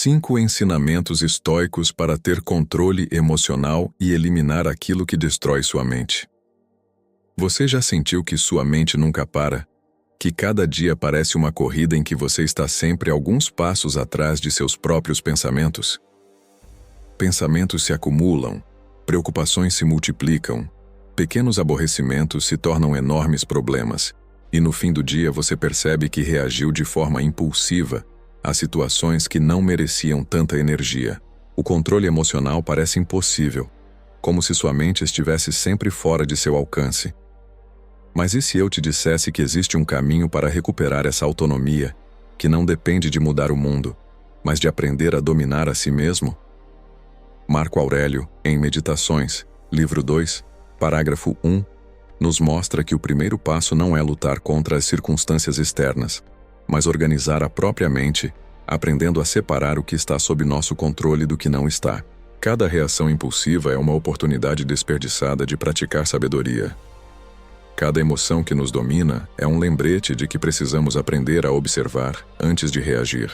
5 ensinamentos estoicos para ter controle emocional e eliminar aquilo que destrói sua mente. Você já sentiu que sua mente nunca para? Que cada dia parece uma corrida em que você está sempre alguns passos atrás de seus próprios pensamentos? Pensamentos se acumulam, preocupações se multiplicam, pequenos aborrecimentos se tornam enormes problemas, e no fim do dia você percebe que reagiu de forma impulsiva a situações que não mereciam tanta energia. O controle emocional parece impossível, como se sua mente estivesse sempre fora de seu alcance. Mas e se eu te dissesse que existe um caminho para recuperar essa autonomia, que não depende de mudar o mundo, mas de aprender a dominar a si mesmo? Marco Aurélio, em Meditações, livro 2, parágrafo 1, nos mostra que o primeiro passo não é lutar contra as circunstâncias externas, mas organizar a própria mente, aprendendo a separar o que está sob nosso controle do que não está. Cada reação impulsiva é uma oportunidade desperdiçada de praticar sabedoria. Cada emoção que nos domina é um lembrete de que precisamos aprender a observar antes de reagir.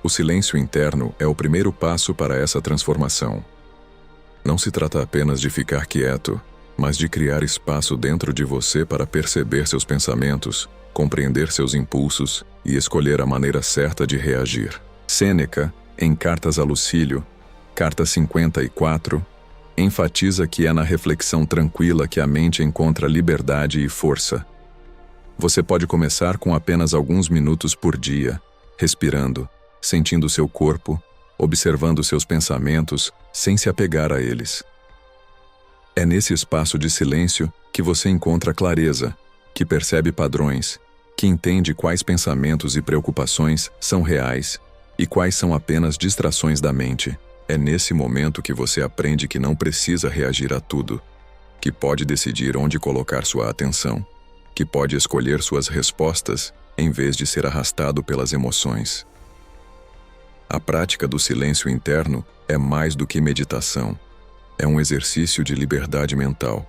O silêncio interno é o primeiro passo para essa transformação. Não se trata apenas de ficar quieto, mas de criar espaço dentro de você para perceber seus pensamentos, compreender seus impulsos e escolher a maneira certa de reagir. Sêneca, em Cartas a Lucílio, carta 54, enfatiza que é na reflexão tranquila que a mente encontra liberdade e força. Você pode começar com apenas alguns minutos por dia, respirando, sentindo seu corpo, observando seus pensamentos, sem se apegar a eles. É nesse espaço de silêncio que você encontra clareza, que percebe padrões, que entende quais pensamentos e preocupações são reais e quais são apenas distrações da mente. É nesse momento que você aprende que não precisa reagir a tudo, que pode decidir onde colocar sua atenção, que pode escolher suas respostas em vez de ser arrastado pelas emoções. A prática do silêncio interno é mais do que meditação. É um exercício de liberdade mental.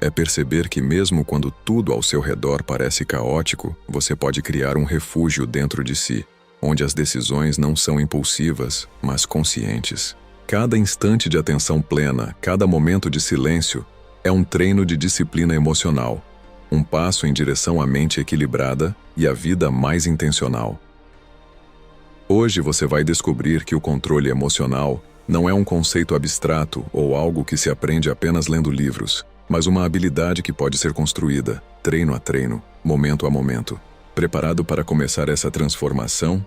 É perceber que mesmo quando tudo ao seu redor parece caótico, você pode criar um refúgio dentro de si, onde as decisões não são impulsivas, mas conscientes. Cada instante de atenção plena, cada momento de silêncio, é um treino de disciplina emocional, um passo em direção à mente equilibrada e à vida mais intencional. Hoje você vai descobrir que o controle emocional não é um conceito abstrato ou algo que se aprende apenas lendo livros, mas uma habilidade que pode ser construída, treino a treino, momento a momento. Preparado para começar essa transformação?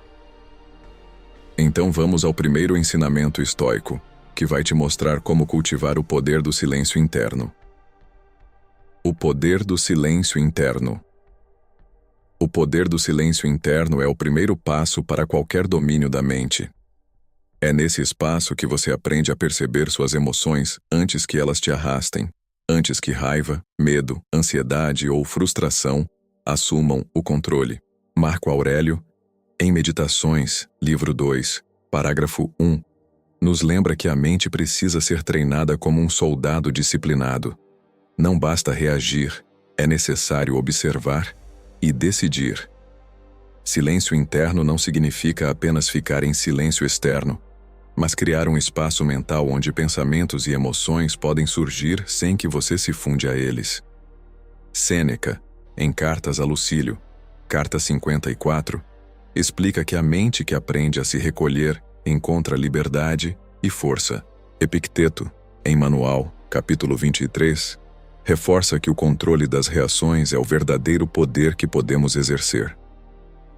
Então vamos ao primeiro ensinamento estoico, que vai te mostrar como cultivar o poder do silêncio interno. O poder do silêncio interno. O poder do silêncio interno é o primeiro passo para qualquer domínio da mente. É nesse espaço que você aprende a perceber suas emoções antes que elas te arrastem, antes que raiva, medo, ansiedade ou frustração assumam o controle. Marco Aurélio, em Meditações, livro 2, parágrafo 1, nos lembra que a mente precisa ser treinada como um soldado disciplinado. Não basta reagir, é necessário observar e decidir. Silêncio interno não significa apenas ficar em silêncio externo, mas criar um espaço mental onde pensamentos e emoções podem surgir sem que você se funde a eles. Sêneca, em Cartas a Lucílio, carta 54, explica que a mente que aprende a se recolher encontra liberdade e força. Epicteto, em Manual, capítulo 23, reforça que o controle das reações é o verdadeiro poder que podemos exercer.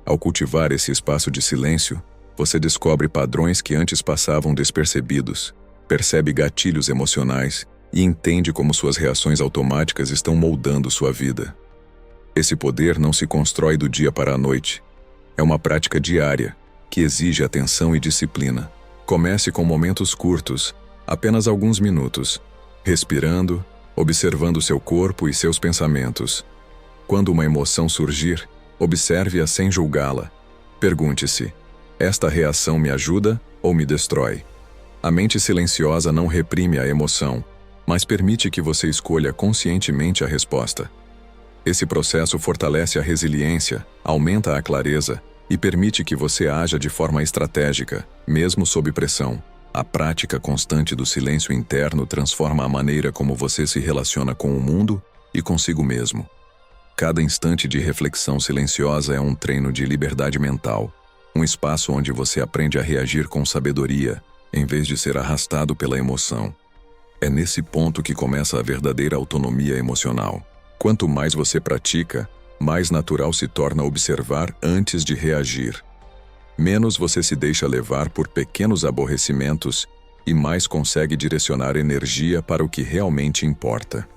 Ao cultivar esse espaço de silêncio, você descobre padrões que antes passavam despercebidos, percebe gatilhos emocionais e entende como suas reações automáticas estão moldando sua vida. Esse poder não se constrói do dia para a noite. É uma prática diária, que exige atenção e disciplina. Comece com momentos curtos, apenas alguns minutos, respirando, observando seu corpo e seus pensamentos. Quando uma emoção surgir, observe-a sem julgá-la. Pergunte-se: esta reação me ajuda ou me destrói? A mente silenciosa não reprime a emoção, mas permite que você escolha conscientemente a resposta. Esse processo fortalece a resiliência, aumenta a clareza e permite que você haja de forma estratégica, mesmo sob pressão. A prática constante do silêncio interno transforma a maneira como você se relaciona com o mundo e consigo mesmo. Cada instante de reflexão silenciosa é um treino de liberdade mental, um espaço onde você aprende a reagir com sabedoria, em vez de ser arrastado pela emoção. É nesse ponto que começa a verdadeira autonomia emocional. Quanto mais você pratica, mais natural se torna observar antes de reagir. Menos você se deixa levar por pequenos aborrecimentos e mais consegue direcionar energia para o que realmente importa.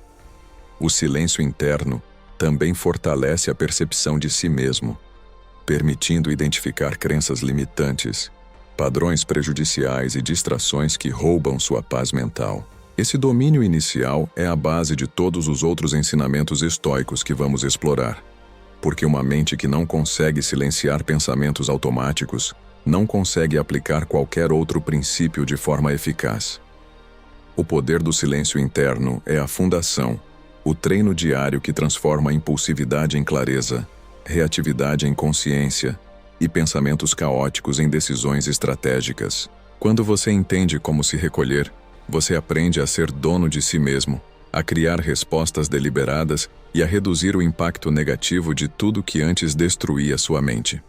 O silêncio interno também fortalece a percepção de si mesmo, permitindo identificar crenças limitantes, padrões prejudiciais e distrações que roubam sua paz mental. Esse domínio inicial é a base de todos os outros ensinamentos estoicos que vamos explorar. Porque uma mente que não consegue silenciar pensamentos automáticos não consegue aplicar qualquer outro princípio de forma eficaz. O poder do silêncio interno é a fundação, o treino diário que transforma a impulsividade em clareza, reatividade em consciência e pensamentos caóticos em decisões estratégicas. Quando você entende como se recolher, você aprende a ser dono de si mesmo, a criar respostas deliberadas e a reduzir o impacto negativo de tudo que antes destruía sua mente.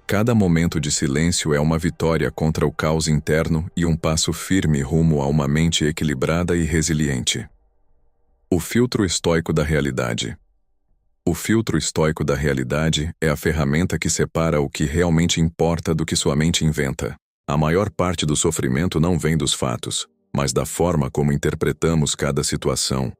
Cada momento de silêncio é uma vitória contra o caos interno e um passo firme rumo a uma mente equilibrada e resiliente. O filtro estoico da realidade. O filtro estoico da realidade é a ferramenta que separa o que realmente importa do que sua mente inventa. A maior parte do sofrimento não vem dos fatos, mas da forma como interpretamos cada situação.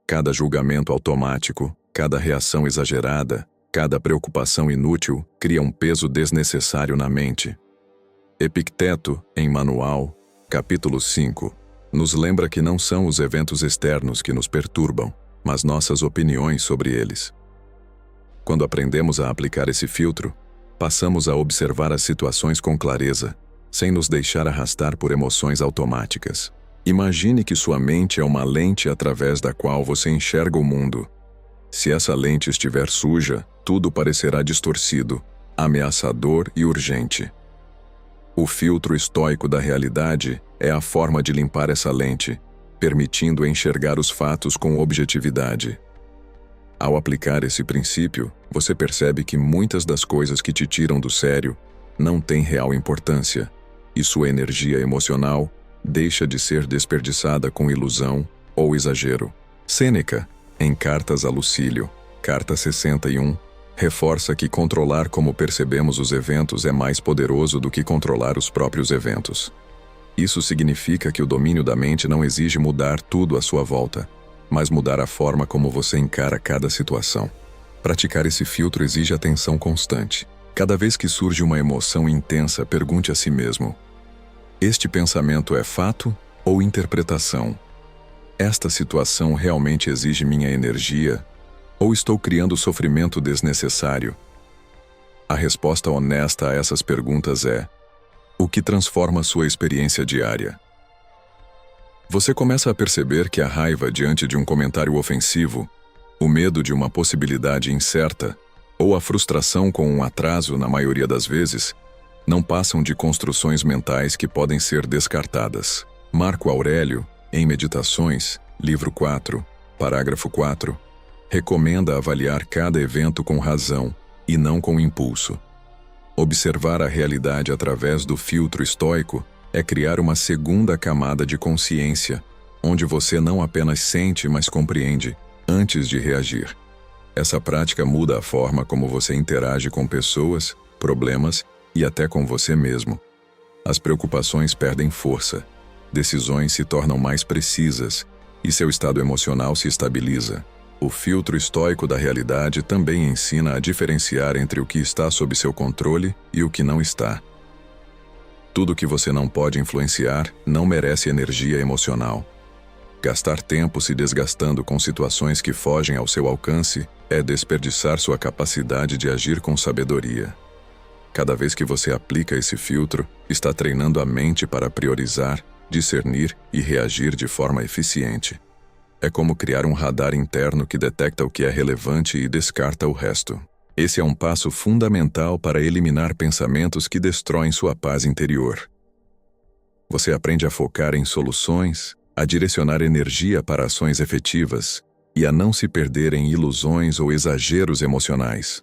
Cada julgamento automático, cada reação exagerada, cada preocupação inútil cria um peso desnecessário na mente. Epicteto, em Manual, capítulo 5, nos lembra que não são os eventos externos que nos perturbam, mas nossas opiniões sobre eles. Quando aprendemos a aplicar esse filtro, passamos a observar as situações com clareza, sem nos deixar arrastar por emoções automáticas. Imagine que sua mente é uma lente através da qual você enxerga o mundo. Se essa lente estiver suja, tudo parecerá distorcido, ameaçador e urgente. O filtro estoico da realidade é a forma de limpar essa lente, permitindo enxergar os fatos com objetividade. Ao aplicar esse princípio, você percebe que muitas das coisas que te tiram do sério não têm real importância, e sua energia emocional deixa de ser desperdiçada com ilusão ou exagero. Sêneca, em Cartas a Lucílio, carta 61, reforça que controlar como percebemos os eventos é mais poderoso do que controlar os próprios eventos. Isso significa que o domínio da mente não exige mudar tudo à sua volta, mas mudar a forma como você encara cada situação. Praticar esse filtro exige atenção constante. Cada vez que surge uma emoção intensa, pergunte a si mesmo: este pensamento é fato ou interpretação? Esta situação realmente exige minha energia ou estou criando sofrimento desnecessário? A resposta honesta a essas perguntas é: o que transforma sua experiência diária? Você começa a perceber que a raiva diante de um comentário ofensivo, o medo de uma possibilidade incerta ou a frustração com um atraso, na maioria das vezes, não passam de construções mentais que podem ser descartadas. Marco Aurélio, em Meditações, livro 4, parágrafo 4, recomenda avaliar cada evento com razão e não com impulso. Observar a realidade através do filtro estoico é criar uma segunda camada de consciência, onde você não apenas sente, mas compreende, antes de reagir. Essa prática muda a forma como você interage com pessoas, problemas e até com você mesmo. As preocupações perdem força, decisões se tornam mais precisas e seu estado emocional se estabiliza. O filtro estoico da realidade também ensina a diferenciar entre o que está sob seu controle e o que não está. Tudo que você não pode influenciar não merece energia emocional. Gastar tempo se desgastando com situações que fogem ao seu alcance é desperdiçar sua capacidade de agir com sabedoria. Cada vez que você aplica esse filtro, está treinando a mente para priorizar, discernir e reagir de forma eficiente. É como criar um radar interno que detecta o que é relevante e descarta o resto. Esse é um passo fundamental para eliminar pensamentos que destroem sua paz interior. Você aprende a focar em soluções, a direcionar energia para ações efetivas e a não se perder em ilusões ou exageros emocionais.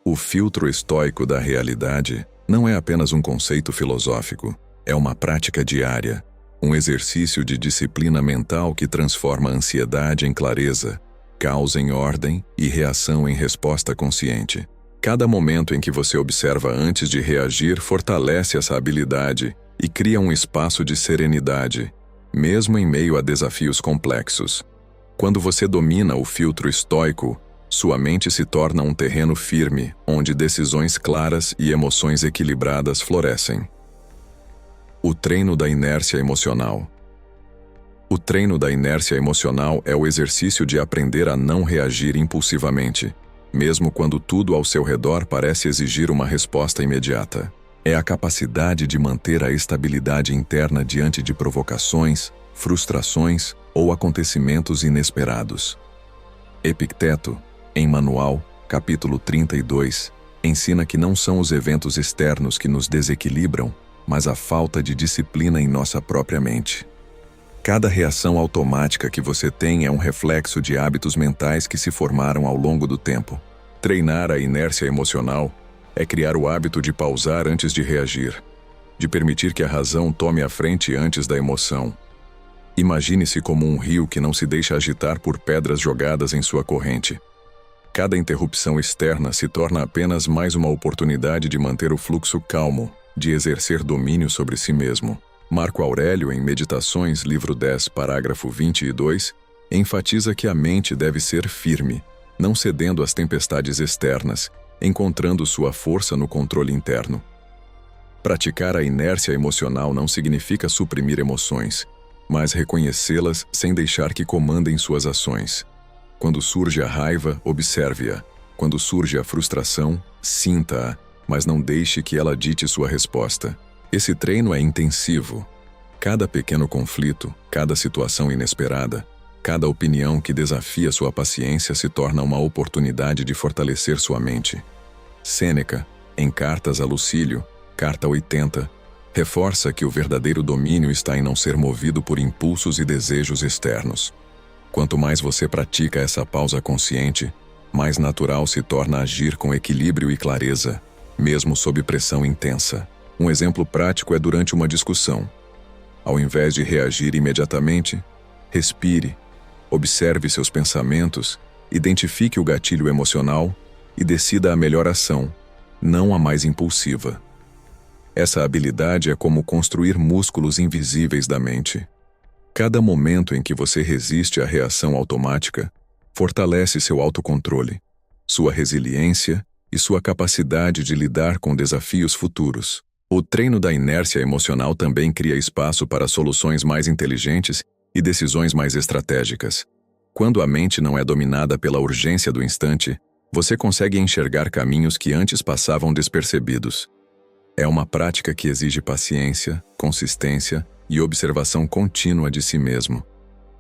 O filtro estoico da realidade não é apenas um conceito filosófico, é uma prática diária, um exercício de disciplina mental que transforma a ansiedade em clareza, causa em ordem e reação em resposta consciente. Cada momento em que você observa antes de reagir fortalece essa habilidade e cria um espaço de serenidade, mesmo em meio a desafios complexos. Quando você domina o filtro estoico, sua mente se torna um terreno firme, onde decisões claras e emoções equilibradas florescem. O treino da inércia emocional. O treino da inércia emocional é o exercício de aprender a não reagir impulsivamente, mesmo quando tudo ao seu redor parece exigir uma resposta imediata. É a capacidade de manter a estabilidade interna diante de provocações, frustrações ou acontecimentos inesperados. Epicteto, em Manual, capítulo 32, ensina que não são os eventos externos que nos desequilibram, mas a falta de disciplina em nossa própria mente. Cada reação automática que você tem é um reflexo de hábitos mentais que se formaram ao longo do tempo. Treinar a inércia emocional é criar o hábito de pausar antes de reagir, de permitir que a razão tome a frente antes da emoção. Imagine-se como um rio que não se deixa agitar por pedras jogadas em sua corrente. Cada interrupção externa se torna apenas mais uma oportunidade de manter o fluxo calmo, de exercer domínio sobre si mesmo. Marco Aurélio, em Meditações, livro 10, parágrafo 22, enfatiza que a mente deve ser firme, não cedendo às tempestades externas, encontrando sua força no controle interno. Praticar a inércia emocional não significa suprimir emoções, mas reconhecê-las sem deixar que comandem suas ações. Quando surge a raiva, observe-a. Quando surge a frustração, sinta-a, mas não deixe que ela dite sua resposta. Esse treino é intensivo. Cada pequeno conflito, cada situação inesperada, cada opinião que desafia sua paciência se torna uma oportunidade de fortalecer sua mente. Sêneca, em Cartas a Lucílio, carta 80, reforça que o verdadeiro domínio está em não ser movido por impulsos e desejos externos. Quanto mais você pratica essa pausa consciente, mais natural se torna agir com equilíbrio e clareza, mesmo sob pressão intensa. Um exemplo prático é durante uma discussão. Ao invés de reagir imediatamente, respire, observe seus pensamentos, identifique o gatilho emocional e decida a melhor ação, não a mais impulsiva. Essa habilidade é como construir músculos invisíveis da mente. Cada momento em que você resiste à reação automática, fortalece seu autocontrole, sua resiliência e sua capacidade de lidar com desafios futuros. O treino da inércia emocional também cria espaço para soluções mais inteligentes e decisões mais estratégicas. Quando a mente não é dominada pela urgência do instante, você consegue enxergar caminhos que antes passavam despercebidos. É uma prática que exige paciência, consistência e observação contínua de si mesmo.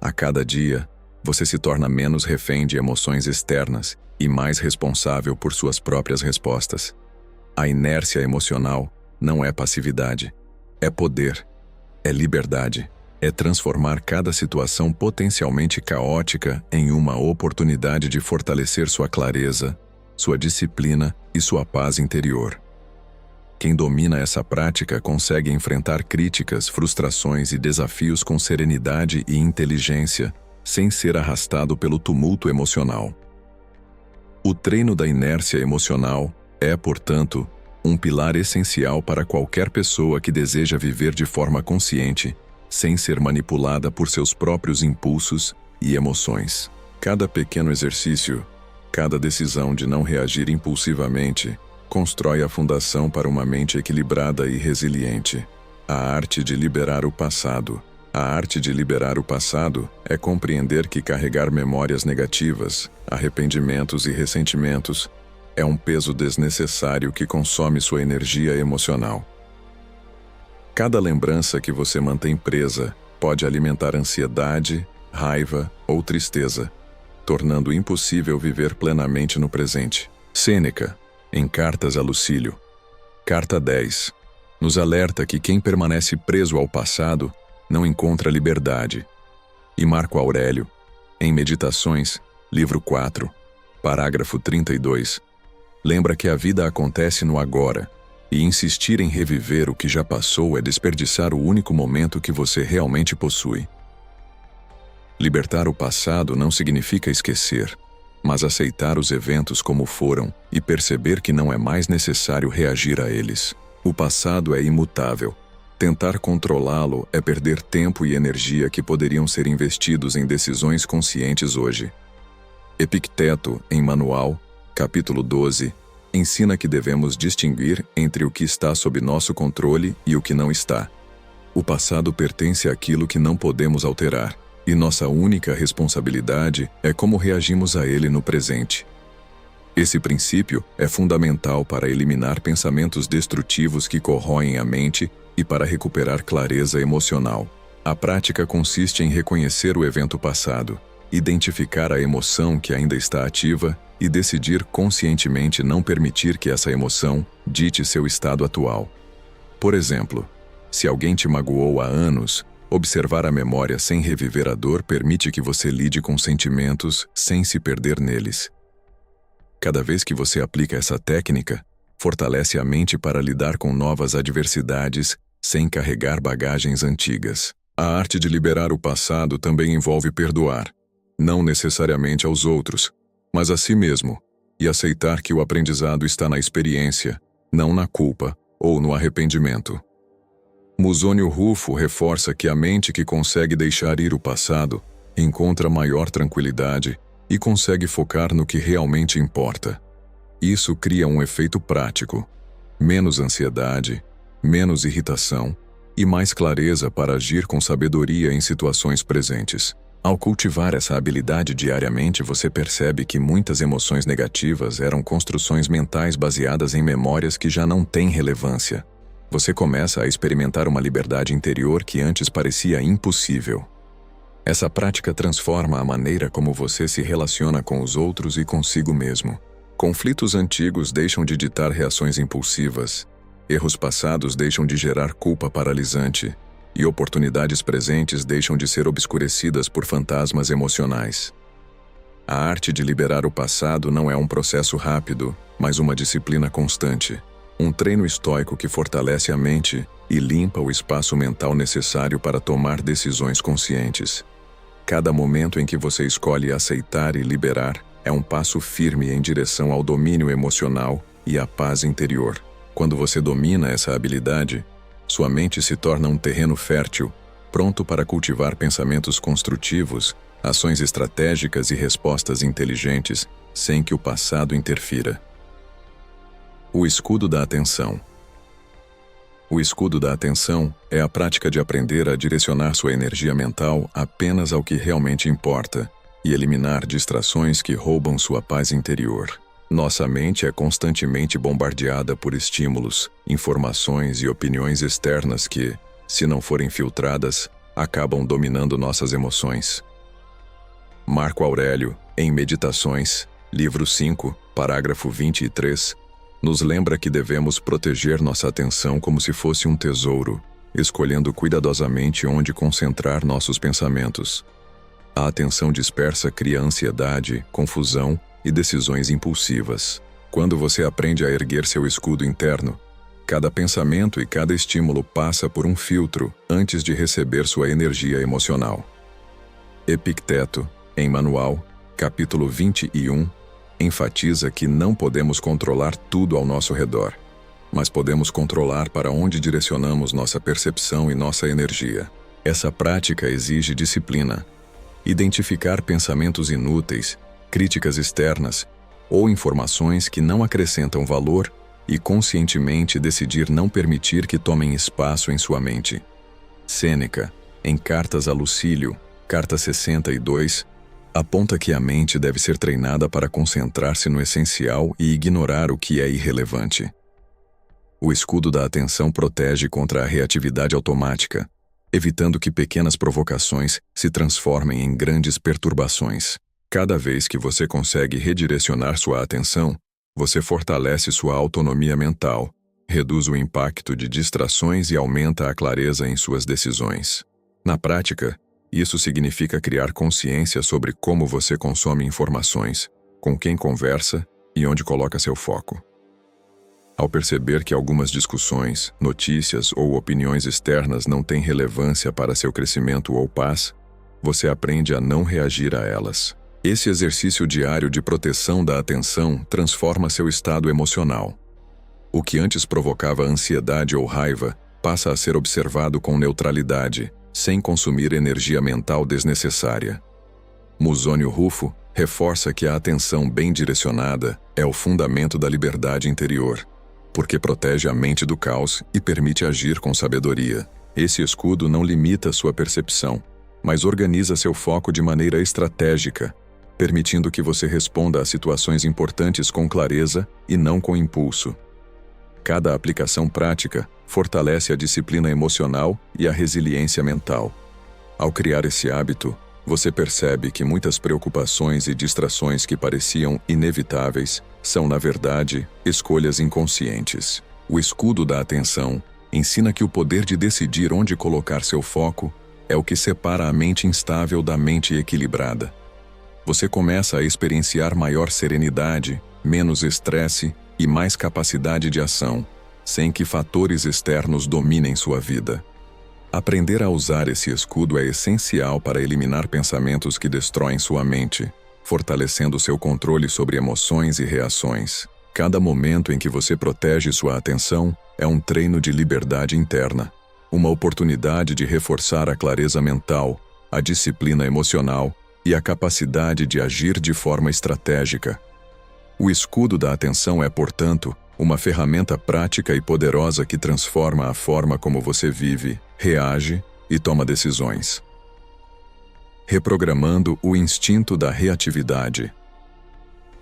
A cada dia, você se torna menos refém de emoções externas e mais responsável por suas próprias respostas. A inércia emocional não é passividade, é poder, é liberdade, é transformar cada situação potencialmente caótica em uma oportunidade de fortalecer sua clareza, sua disciplina e sua paz interior. Quem domina essa prática consegue enfrentar críticas, frustrações e desafios com serenidade e inteligência, sem ser arrastado pelo tumulto emocional. O treino da inércia emocional é, portanto, um pilar essencial para qualquer pessoa que deseja viver de forma consciente, sem ser manipulada por seus próprios impulsos e emoções. Cada pequeno exercício, cada decisão de não reagir impulsivamente, constrói a fundação para uma mente equilibrada e resiliente. A arte de liberar o passado. A arte de liberar o passado é compreender que carregar memórias negativas, arrependimentos e ressentimentos é um peso desnecessário que consome sua energia emocional. Cada lembrança que você mantém presa pode alimentar ansiedade, raiva ou tristeza, tornando impossível viver plenamente no presente. Sêneca, em Cartas a Lucílio, Carta 10, nos alerta que quem permanece preso ao passado não encontra liberdade. E Marco Aurélio, em Meditações, livro 4, parágrafo 32, lembra que a vida acontece no agora, e insistir em reviver o que já passou é desperdiçar o único momento que você realmente possui. Libertar o passado não significa esquecer, mas aceitar os eventos como foram e perceber que não é mais necessário reagir a eles. O passado é imutável. Tentar controlá-lo é perder tempo e energia que poderiam ser investidos em decisões conscientes hoje. Epicteto, em Manual, capítulo 12, ensina que devemos distinguir entre o que está sob nosso controle e o que não está. O passado pertence àquilo que não podemos alterar, e nossa única responsabilidade é como reagimos a ele no presente. Esse princípio é fundamental para eliminar pensamentos destrutivos que corroem a mente e para recuperar clareza emocional. A prática consiste em reconhecer o evento passado, identificar a emoção que ainda está ativa e decidir conscientemente não permitir que essa emoção dite seu estado atual. Por exemplo, se alguém te magoou há anos, observar a memória sem reviver a dor permite que você lide com sentimentos sem se perder neles. Cada vez que você aplica essa técnica, fortalece a mente para lidar com novas adversidades sem carregar bagagens antigas. A arte de liberar o passado também envolve perdoar, não necessariamente aos outros, mas a si mesmo, e aceitar que o aprendizado está na experiência, não na culpa ou no arrependimento. Musônio Rufo reforça que a mente que consegue deixar ir o passado encontra maior tranquilidade e consegue focar no que realmente importa. Isso cria um efeito prático: menos ansiedade, menos irritação e mais clareza para agir com sabedoria em situações presentes. Ao cultivar essa habilidade diariamente, você percebe que muitas emoções negativas eram construções mentais baseadas em memórias que já não têm relevância. Você começa a experimentar uma liberdade interior que antes parecia impossível. Essa prática transforma a maneira como você se relaciona com os outros e consigo mesmo. Conflitos antigos deixam de ditar reações impulsivas, erros passados deixam de gerar culpa paralisante, e oportunidades presentes deixam de ser obscurecidas por fantasmas emocionais. A arte de liberar o passado não é um processo rápido, mas uma disciplina constante. Um treino estoico que fortalece a mente e limpa o espaço mental necessário para tomar decisões conscientes. Cada momento em que você escolhe aceitar e liberar é um passo firme em direção ao domínio emocional e à paz interior. Quando você domina essa habilidade, sua mente se torna um terreno fértil, pronto para cultivar pensamentos construtivos, ações estratégicas e respostas inteligentes, sem que o passado interfira. O escudo da atenção. O escudo da atenção é a prática de aprender a direcionar sua energia mental apenas ao que realmente importa e eliminar distrações que roubam sua paz interior. Nossa mente é constantemente bombardeada por estímulos, informações e opiniões externas que, se não forem filtradas, acabam dominando nossas emoções. Marco Aurélio, em Meditações, livro 5, parágrafo 23, nos lembra que devemos proteger nossa atenção como se fosse um tesouro, escolhendo cuidadosamente onde concentrar nossos pensamentos. A atenção dispersa cria ansiedade, confusão e decisões impulsivas. Quando você aprende a erguer seu escudo interno, cada pensamento e cada estímulo passa por um filtro antes de receber sua energia emocional. Epicteto, em Manual, capítulo 21, enfatiza que não podemos controlar tudo ao nosso redor, mas podemos controlar para onde direcionamos nossa percepção e nossa energia. Essa prática exige disciplina. Identificar pensamentos inúteis, críticas externas ou informações que não acrescentam valor e conscientemente decidir não permitir que tomem espaço em sua mente. Sêneca, em Cartas a Lucílio, carta 62, aponta que a mente deve ser treinada para concentrar-se no essencial e ignorar o que é irrelevante. O escudo da atenção protege contra a reatividade automática, evitando que pequenas provocações se transformem em grandes perturbações. Cada vez que você consegue redirecionar sua atenção, Você fortalece sua autonomia mental, reduz o impacto de distrações e aumenta a clareza em suas decisões. Na prática, isso significa criar consciência sobre como você consome informações, com quem conversa e onde coloca seu foco. Ao perceber que algumas discussões, notícias ou opiniões externas não têm relevância para seu crescimento ou paz, você aprende a não reagir a elas. Esse exercício diário de proteção da atenção transforma seu estado emocional. O que antes provocava ansiedade ou raiva passa a ser observado com neutralidade, sem consumir energia mental desnecessária. Musônio Rufo reforça que a atenção bem direcionada é o fundamento da liberdade interior, porque protege a mente do caos e permite agir com sabedoria. Esse escudo não limita sua percepção, mas organiza seu foco de maneira estratégica, permitindo que você responda a situações importantes com clareza e não com impulso. Cada aplicação prática fortalece a disciplina emocional e a resiliência mental. Ao criar esse hábito, você percebe que muitas preocupações e distrações que pareciam inevitáveis são, na verdade, escolhas inconscientes. O escudo da atenção ensina que o poder de decidir onde colocar seu foco é o que separa a mente instável da mente equilibrada. Você começa a experienciar maior serenidade, menos estresse e mais capacidade de ação, sem que fatores externos dominem sua vida. Aprender a usar esse escudo é essencial para eliminar pensamentos que destroem sua mente, fortalecendo seu controle sobre emoções e reações. Cada momento em que você protege sua atenção é um treino de liberdade interna, uma oportunidade de reforçar a clareza mental, a disciplina emocional e a capacidade de agir de forma estratégica. O escudo da atenção é, portanto, uma ferramenta prática e poderosa que transforma a forma como você vive, reage e toma decisões. Reprogramando o instinto da reatividade.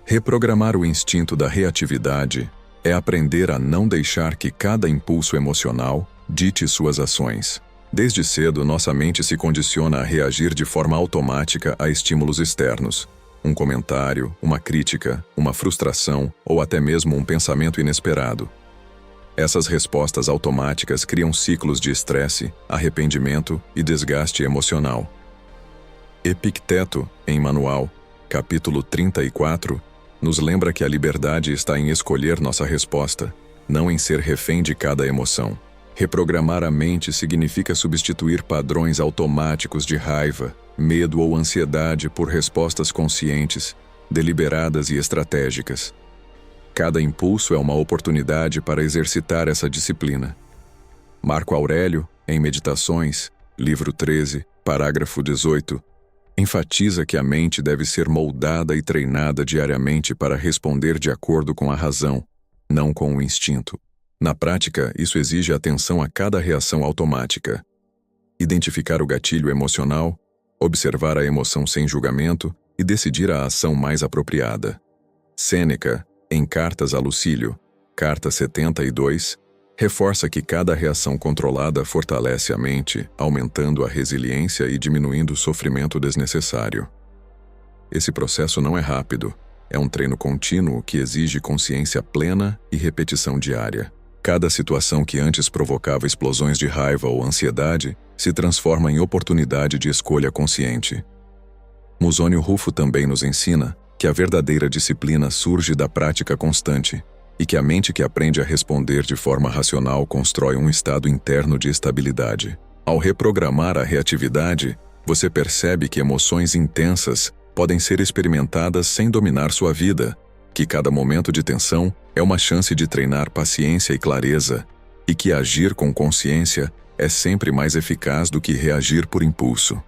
Reprogramar o instinto da reatividade é aprender a não deixar que cada impulso emocional dite suas ações. Desde cedo, nossa mente se condiciona a reagir de forma automática a estímulos externos. Um comentário, uma crítica, uma frustração ou até mesmo um pensamento inesperado. Essas respostas automáticas criam ciclos de estresse, arrependimento e desgaste emocional. Epicteto, em Manual, capítulo 34, nos lembra que a liberdade está em escolher nossa resposta, não em ser refém de cada emoção. Reprogramar a mente significa substituir padrões automáticos de raiva, medo ou ansiedade por respostas conscientes, deliberadas e estratégicas. Cada impulso é uma oportunidade para exercitar essa disciplina. Marco Aurélio, em Meditações, livro 13, parágrafo 18, enfatiza que a mente deve ser moldada e treinada diariamente para responder de acordo com a razão, não com o instinto. Na prática, isso exige atenção a cada reação automática. Identificar o gatilho emocional, observar a emoção sem julgamento e decidir a ação mais apropriada. Sêneca, em Cartas a Lucílio, carta 72, reforça que cada reação controlada fortalece a mente, aumentando a resiliência e diminuindo o sofrimento desnecessário. Esse processo não é rápido, é um treino contínuo que exige consciência plena e repetição diária. Cada situação que antes provocava explosões de raiva ou ansiedade se transforma em oportunidade de escolha consciente. Musônio Rufo também nos ensina que a verdadeira disciplina surge da prática constante e que a mente que aprende a responder de forma racional constrói um estado interno de estabilidade. Ao reprogramar a reatividade, você percebe que emoções intensas podem ser experimentadas sem dominar sua vida, que cada momento de tensão é uma chance de treinar paciência e clareza, e que agir com consciência é sempre mais eficaz do que reagir por impulso.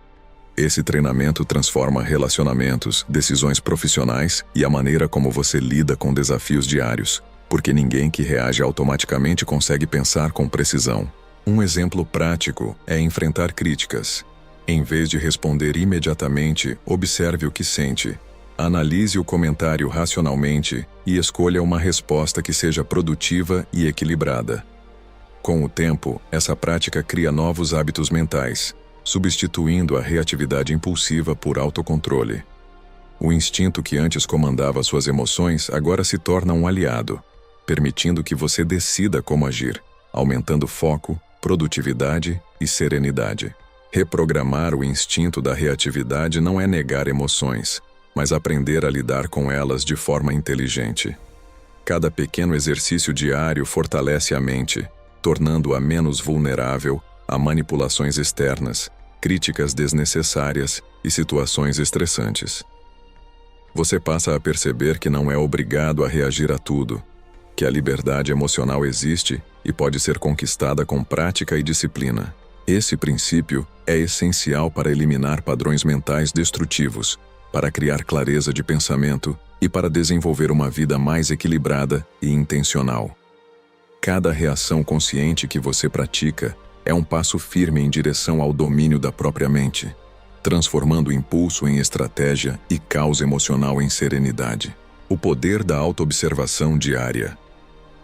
Esse treinamento transforma relacionamentos, decisões profissionais e a maneira como você lida com desafios diários, porque ninguém que reage automaticamente consegue pensar com precisão. Um exemplo prático é enfrentar críticas. Em vez de responder imediatamente, observe o que sente. Analise o comentário racionalmente e escolha uma resposta que seja produtiva e equilibrada. Com o tempo, essa prática cria novos hábitos mentais, substituindo a reatividade impulsiva por autocontrole. O instinto que antes comandava suas emoções agora se torna um aliado, permitindo que você decida como agir, aumentando foco, produtividade e serenidade. Reprogramar o instinto da reatividade não é negar emoções, mas aprender a lidar com elas de forma inteligente. Cada pequeno exercício diário fortalece a mente, tornando-a menos vulnerável a manipulações externas, críticas desnecessárias e situações estressantes. Você passa a perceber que não é obrigado a reagir a tudo, que a liberdade emocional existe e pode ser conquistada com prática e disciplina. Esse princípio é essencial para eliminar padrões mentais destrutivos, para criar clareza de pensamento e para desenvolver uma vida mais equilibrada e intencional. Cada reação consciente que você pratica é um passo firme em direção ao domínio da própria mente, transformando o impulso em estratégia e caos emocional em serenidade. O poder da autoobservação diária.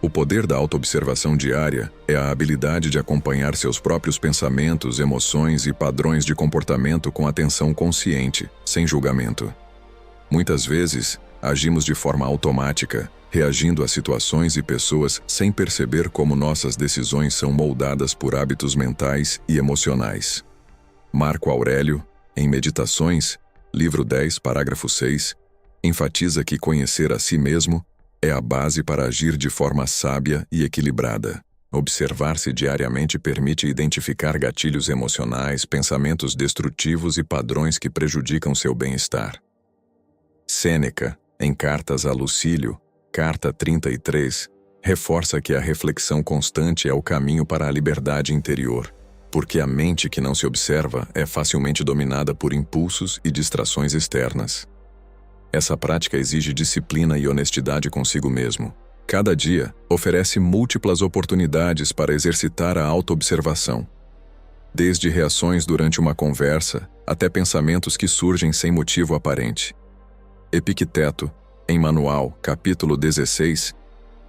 O poder da autoobservação diária é a habilidade de acompanhar seus próprios pensamentos, emoções e padrões de comportamento com atenção consciente, sem julgamento. Muitas vezes, agimos de forma automática, reagindo a situações e pessoas sem perceber como nossas decisões são moldadas por hábitos mentais e emocionais. Marco Aurélio, em Meditações, livro 10, parágrafo 6, enfatiza que conhecer a si mesmo é a base para agir de forma sábia e equilibrada. Observar-se diariamente permite identificar gatilhos emocionais, pensamentos destrutivos e padrões que prejudicam seu bem-estar. Sêneca, em Cartas a Lucílio, carta 33, reforça que a reflexão constante é o caminho para a liberdade interior, porque a mente que não se observa é facilmente dominada por impulsos e distrações externas. Essa prática exige disciplina e honestidade consigo mesmo. Cada dia oferece múltiplas oportunidades para exercitar a autoobservação. Desde reações durante uma conversa até pensamentos que surgem sem motivo aparente. Epicteto, em Manual, capítulo 16,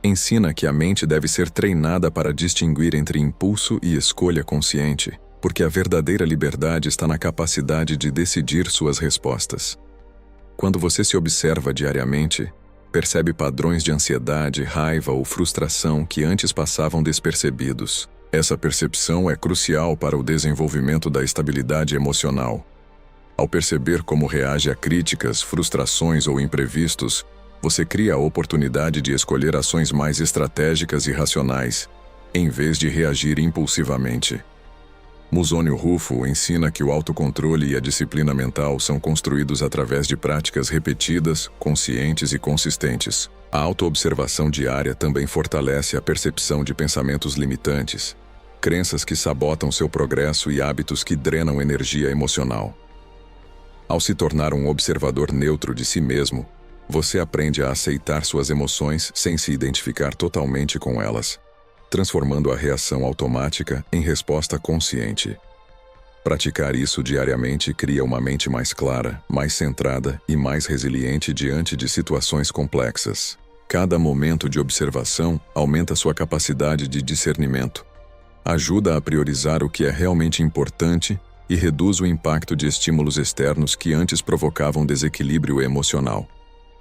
ensina que a mente deve ser treinada para distinguir entre impulso e escolha consciente, porque a verdadeira liberdade está na capacidade de decidir suas respostas. Quando você se observa diariamente, percebe padrões de ansiedade, raiva ou frustração que antes passavam despercebidos. Essa percepção é crucial para o desenvolvimento da estabilidade emocional. Ao perceber como reage a críticas, frustrações ou imprevistos, você cria a oportunidade de escolher ações mais estratégicas e racionais, em vez de reagir impulsivamente. Musônio Rufo ensina que o autocontrole e a disciplina mental são construídos através de práticas repetidas, conscientes e consistentes. A autoobservação diária também fortalece a percepção de pensamentos limitantes, crenças que sabotam seu progresso e hábitos que drenam energia emocional. Ao se tornar um observador neutro de si mesmo, você aprende a aceitar suas emoções sem se identificar totalmente com elas, transformando a reação automática em resposta consciente. Praticar isso diariamente cria uma mente mais clara, mais centrada e mais resiliente diante de situações complexas. Cada momento de observação aumenta sua capacidade de discernimento, ajuda a priorizar o que é realmente importante e reduz o impacto de estímulos externos que antes provocavam desequilíbrio emocional.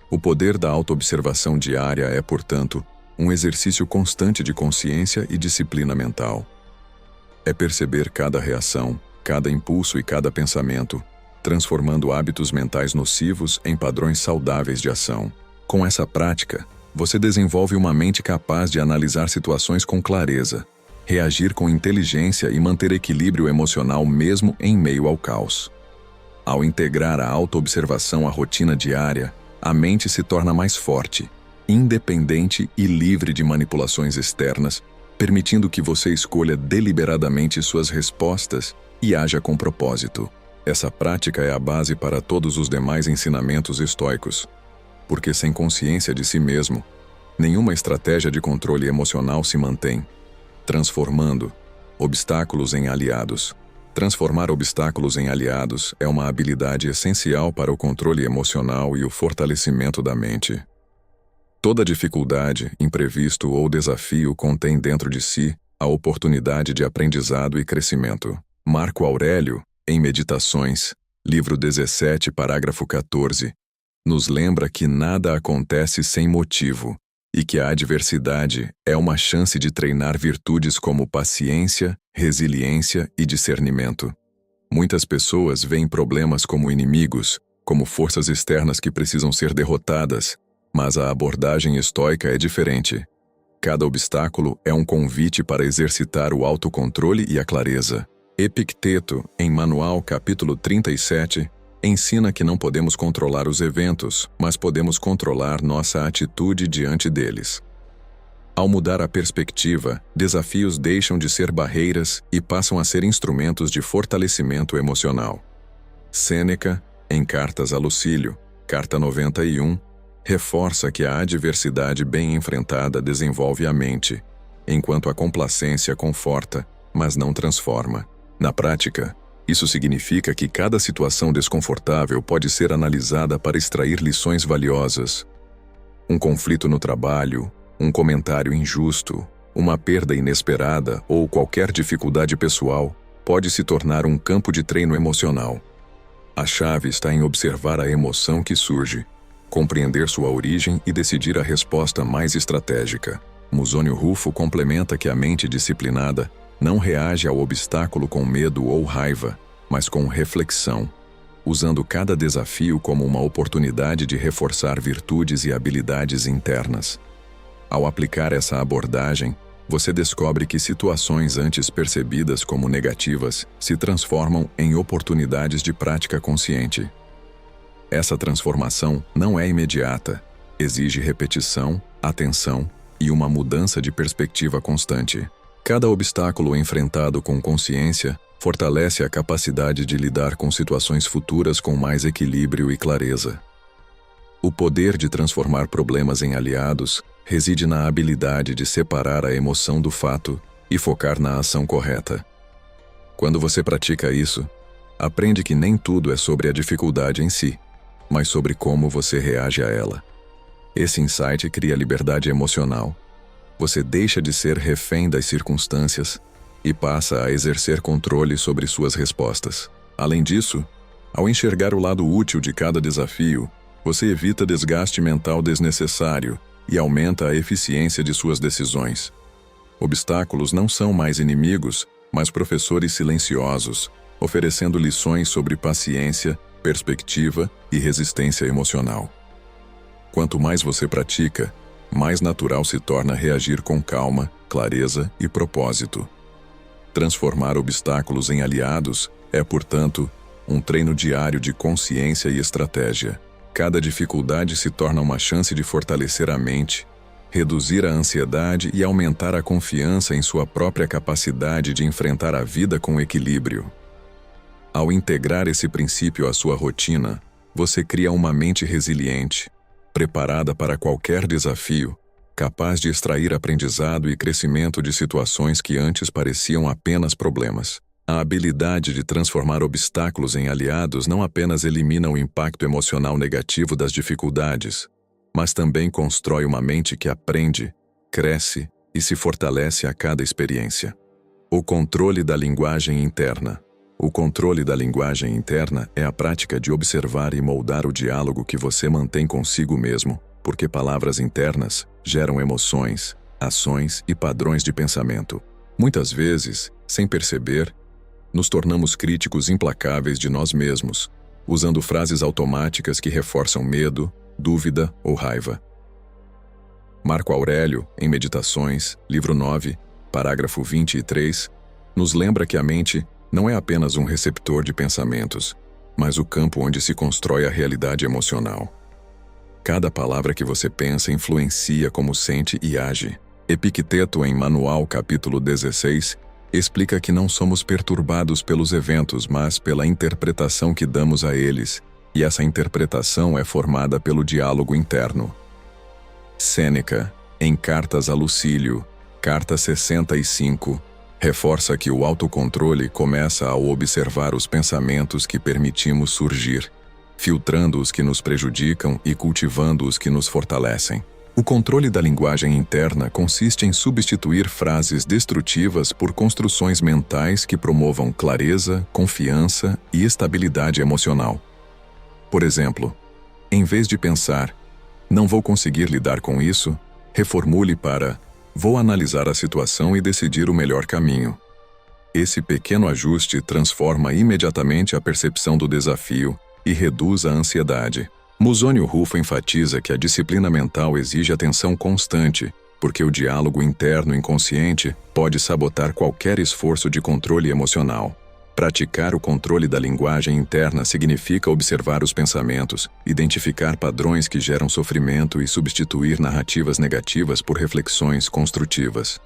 O poder da autoobservação diária é, portanto, um exercício constante de consciência e disciplina mental. É perceber cada reação, cada impulso e cada pensamento, transformando hábitos mentais nocivos em padrões saudáveis de ação. Com essa prática, você desenvolve uma mente capaz de analisar situações com clareza, reagir com inteligência e manter equilíbrio emocional mesmo em meio ao caos. Ao integrar a autoobservação à rotina diária, a mente se torna mais forte, independente e livre de manipulações externas, permitindo que você escolha deliberadamente suas respostas e haja com propósito. Essa prática é a base para todos os demais ensinamentos estoicos, porque sem consciência de si mesmo, nenhuma estratégia de controle emocional se mantém, transformando obstáculos em aliados. Transformar obstáculos em aliados é uma habilidade essencial para o controle emocional e o fortalecimento da mente. Toda dificuldade, imprevisto ou desafio contém dentro de si a oportunidade de aprendizado e crescimento. Marco Aurélio, em Meditações, livro 17, parágrafo 14, nos lembra que nada acontece sem motivo e que a adversidade é uma chance de treinar virtudes como paciência, resiliência e discernimento. Muitas pessoas veem problemas como inimigos, como forças externas que precisam ser derrotadas, mas a abordagem estoica é diferente. Cada obstáculo é um convite para exercitar o autocontrole e a clareza. Epicteto, em Manual capítulo 37, ensina que não podemos controlar os eventos, mas podemos controlar nossa atitude diante deles. Ao mudar a perspectiva, desafios deixam de ser barreiras e passam a ser instrumentos de fortalecimento emocional. Sêneca, em Cartas a Lucílio, carta 91, reforça que a adversidade bem enfrentada desenvolve a mente, enquanto a complacência conforta, mas não transforma. Na prática, isso significa que cada situação desconfortável pode ser analisada para extrair lições valiosas. Um conflito no trabalho, um comentário injusto, uma perda inesperada ou qualquer dificuldade pessoal pode se tornar um campo de treino emocional. A chave está em observar a emoção que surge, compreender sua origem e decidir a resposta mais estratégica. Musônio Rufo complementa que a mente disciplinada não reage ao obstáculo com medo ou raiva, mas com reflexão, usando cada desafio como uma oportunidade de reforçar virtudes e habilidades internas. Ao aplicar essa abordagem, você descobre que situações antes percebidas como negativas se transformam em oportunidades de prática consciente. Essa transformação não é imediata, exige repetição, atenção e uma mudança de perspectiva constante. Cada obstáculo enfrentado com consciência fortalece a capacidade de lidar com situações futuras com mais equilíbrio e clareza. O poder de transformar problemas em aliados reside na habilidade de separar a emoção do fato e focar na ação correta. Quando você pratica isso, aprende que nem tudo é sobre a dificuldade em si, mas sobre como você reage a ela. Esse insight cria liberdade emocional. Você deixa de ser refém das circunstâncias e passa a exercer controle sobre suas respostas. Além disso, ao enxergar o lado útil de cada desafio, você evita desgaste mental desnecessário e aumenta a eficiência de suas decisões. Obstáculos não são mais inimigos, mas professores silenciosos, oferecendo lições sobre paciência, perspectiva e resistência emocional. Quanto mais você pratica, mais natural se torna reagir com calma, clareza e propósito. Transformar obstáculos em aliados é, portanto, um treino diário de consciência e estratégia. Cada dificuldade se torna uma chance de fortalecer a mente, reduzir a ansiedade e aumentar a confiança em sua própria capacidade de enfrentar a vida com equilíbrio. Ao integrar esse princípio à sua rotina, você cria uma mente resiliente, preparada para qualquer desafio, capaz de extrair aprendizado e crescimento de situações que antes pareciam apenas problemas. A habilidade de transformar obstáculos em aliados não apenas elimina o impacto emocional negativo das dificuldades, mas também constrói uma mente que aprende, cresce e se fortalece a cada experiência. O controle da linguagem interna. O controle da linguagem interna é a prática de observar e moldar o diálogo que você mantém consigo mesmo, porque palavras internas geram emoções, ações e padrões de pensamento. Muitas vezes, sem perceber, nos tornamos críticos implacáveis de nós mesmos, usando frases automáticas que reforçam medo, dúvida ou raiva. Marco Aurélio, em Meditações, livro 9, parágrafo 23, nos lembra que a mente não é apenas um receptor de pensamentos, mas o campo onde se constrói a realidade emocional. Cada palavra que você pensa influencia como sente e age. Epicteto, em Manual capítulo 16, explica que não somos perturbados pelos eventos, mas pela interpretação que damos a eles, e essa interpretação é formada pelo diálogo interno. Sêneca, em Cartas a Lucílio, carta 65, reforça que o autocontrole começa ao observar os pensamentos que permitimos surgir, filtrando os que nos prejudicam e cultivando os que nos fortalecem. O controle da linguagem interna consiste em substituir frases destrutivas por construções mentais que promovam clareza, confiança e estabilidade emocional. Por exemplo, Em vez de pensar, não vou conseguir lidar com isso, reformule para, vou analisar a situação e decidir o melhor caminho. Esse pequeno ajuste transforma imediatamente a percepção do desafio e reduz a ansiedade. Musonio Rufo enfatiza que a disciplina mental exige atenção constante, porque o diálogo interno inconsciente pode sabotar qualquer esforço de controle emocional. Praticar o controle da linguagem interna significa observar os pensamentos, identificar padrões que geram sofrimento e substituir narrativas negativas por reflexões construtivas.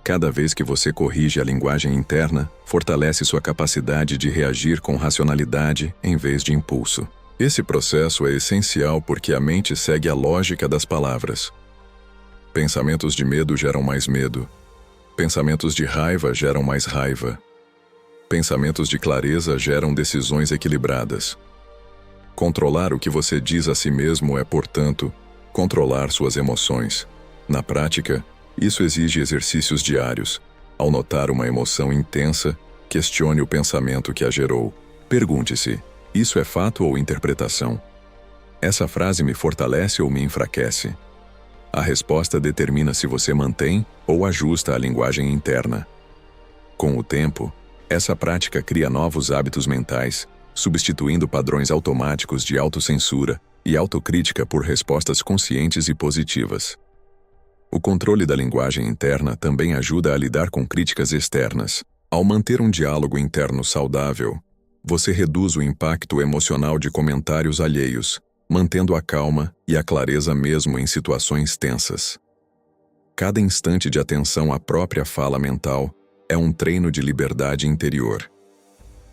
Cada vez que você corrige a linguagem interna, fortalece sua capacidade de reagir com racionalidade em vez de impulso. Esse processo é essencial porque a mente segue a lógica das palavras. Pensamentos de medo geram mais medo. Pensamentos de raiva geram mais raiva. Pensamentos de clareza geram decisões equilibradas. Controlar o que você diz a si mesmo é, portanto, controlar suas emoções. Na prática, isso exige exercícios diários. Ao notar uma emoção intensa, questione o pensamento que a gerou. Pergunte-se: isso é fato ou interpretação? Essa frase me fortalece ou me enfraquece? A resposta determina se você mantém ou ajusta a linguagem interna. Com o tempo, essa prática cria novos hábitos mentais, substituindo padrões automáticos de autocensura e autocrítica por respostas conscientes e positivas. O controle da linguagem interna também ajuda a lidar com críticas externas. Ao manter um diálogo interno saudável, você reduz o impacto emocional de comentários alheios, mantendo a calma e a clareza mesmo em situações tensas. Cada instante de atenção à própria fala mental é um treino de liberdade interior.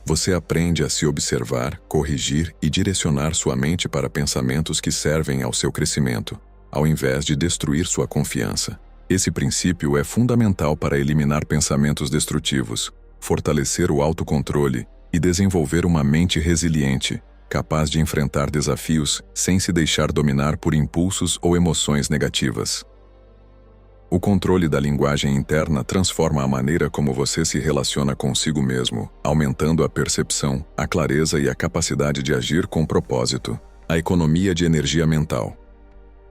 Você aprende a se observar, corrigir e direcionar sua mente para pensamentos que servem ao seu crescimento, ao invés de destruir sua confiança. Esse princípio é fundamental para eliminar pensamentos destrutivos, fortalecer o autocontrole e desenvolver uma mente resiliente, capaz de enfrentar desafios sem se deixar dominar por impulsos ou emoções negativas. O controle da linguagem interna transforma a maneira como você se relaciona consigo mesmo, aumentando a percepção, a clareza e a capacidade de agir com propósito. A economia de energia mental.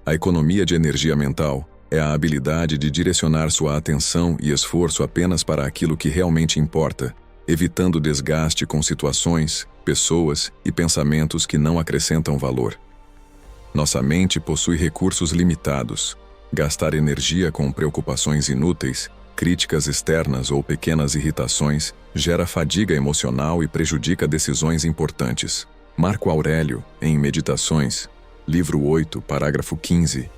A economia de energia mental é a habilidade de direcionar sua atenção e esforço apenas para aquilo que realmente importa, evitando desgaste com situações, pessoas e pensamentos que não acrescentam valor. Nossa mente possui recursos limitados. Gastar energia com preocupações inúteis, críticas externas ou pequenas irritações gera fadiga emocional e prejudica decisões importantes. Marco Aurélio, em Meditações, livro 8, parágrafo 15,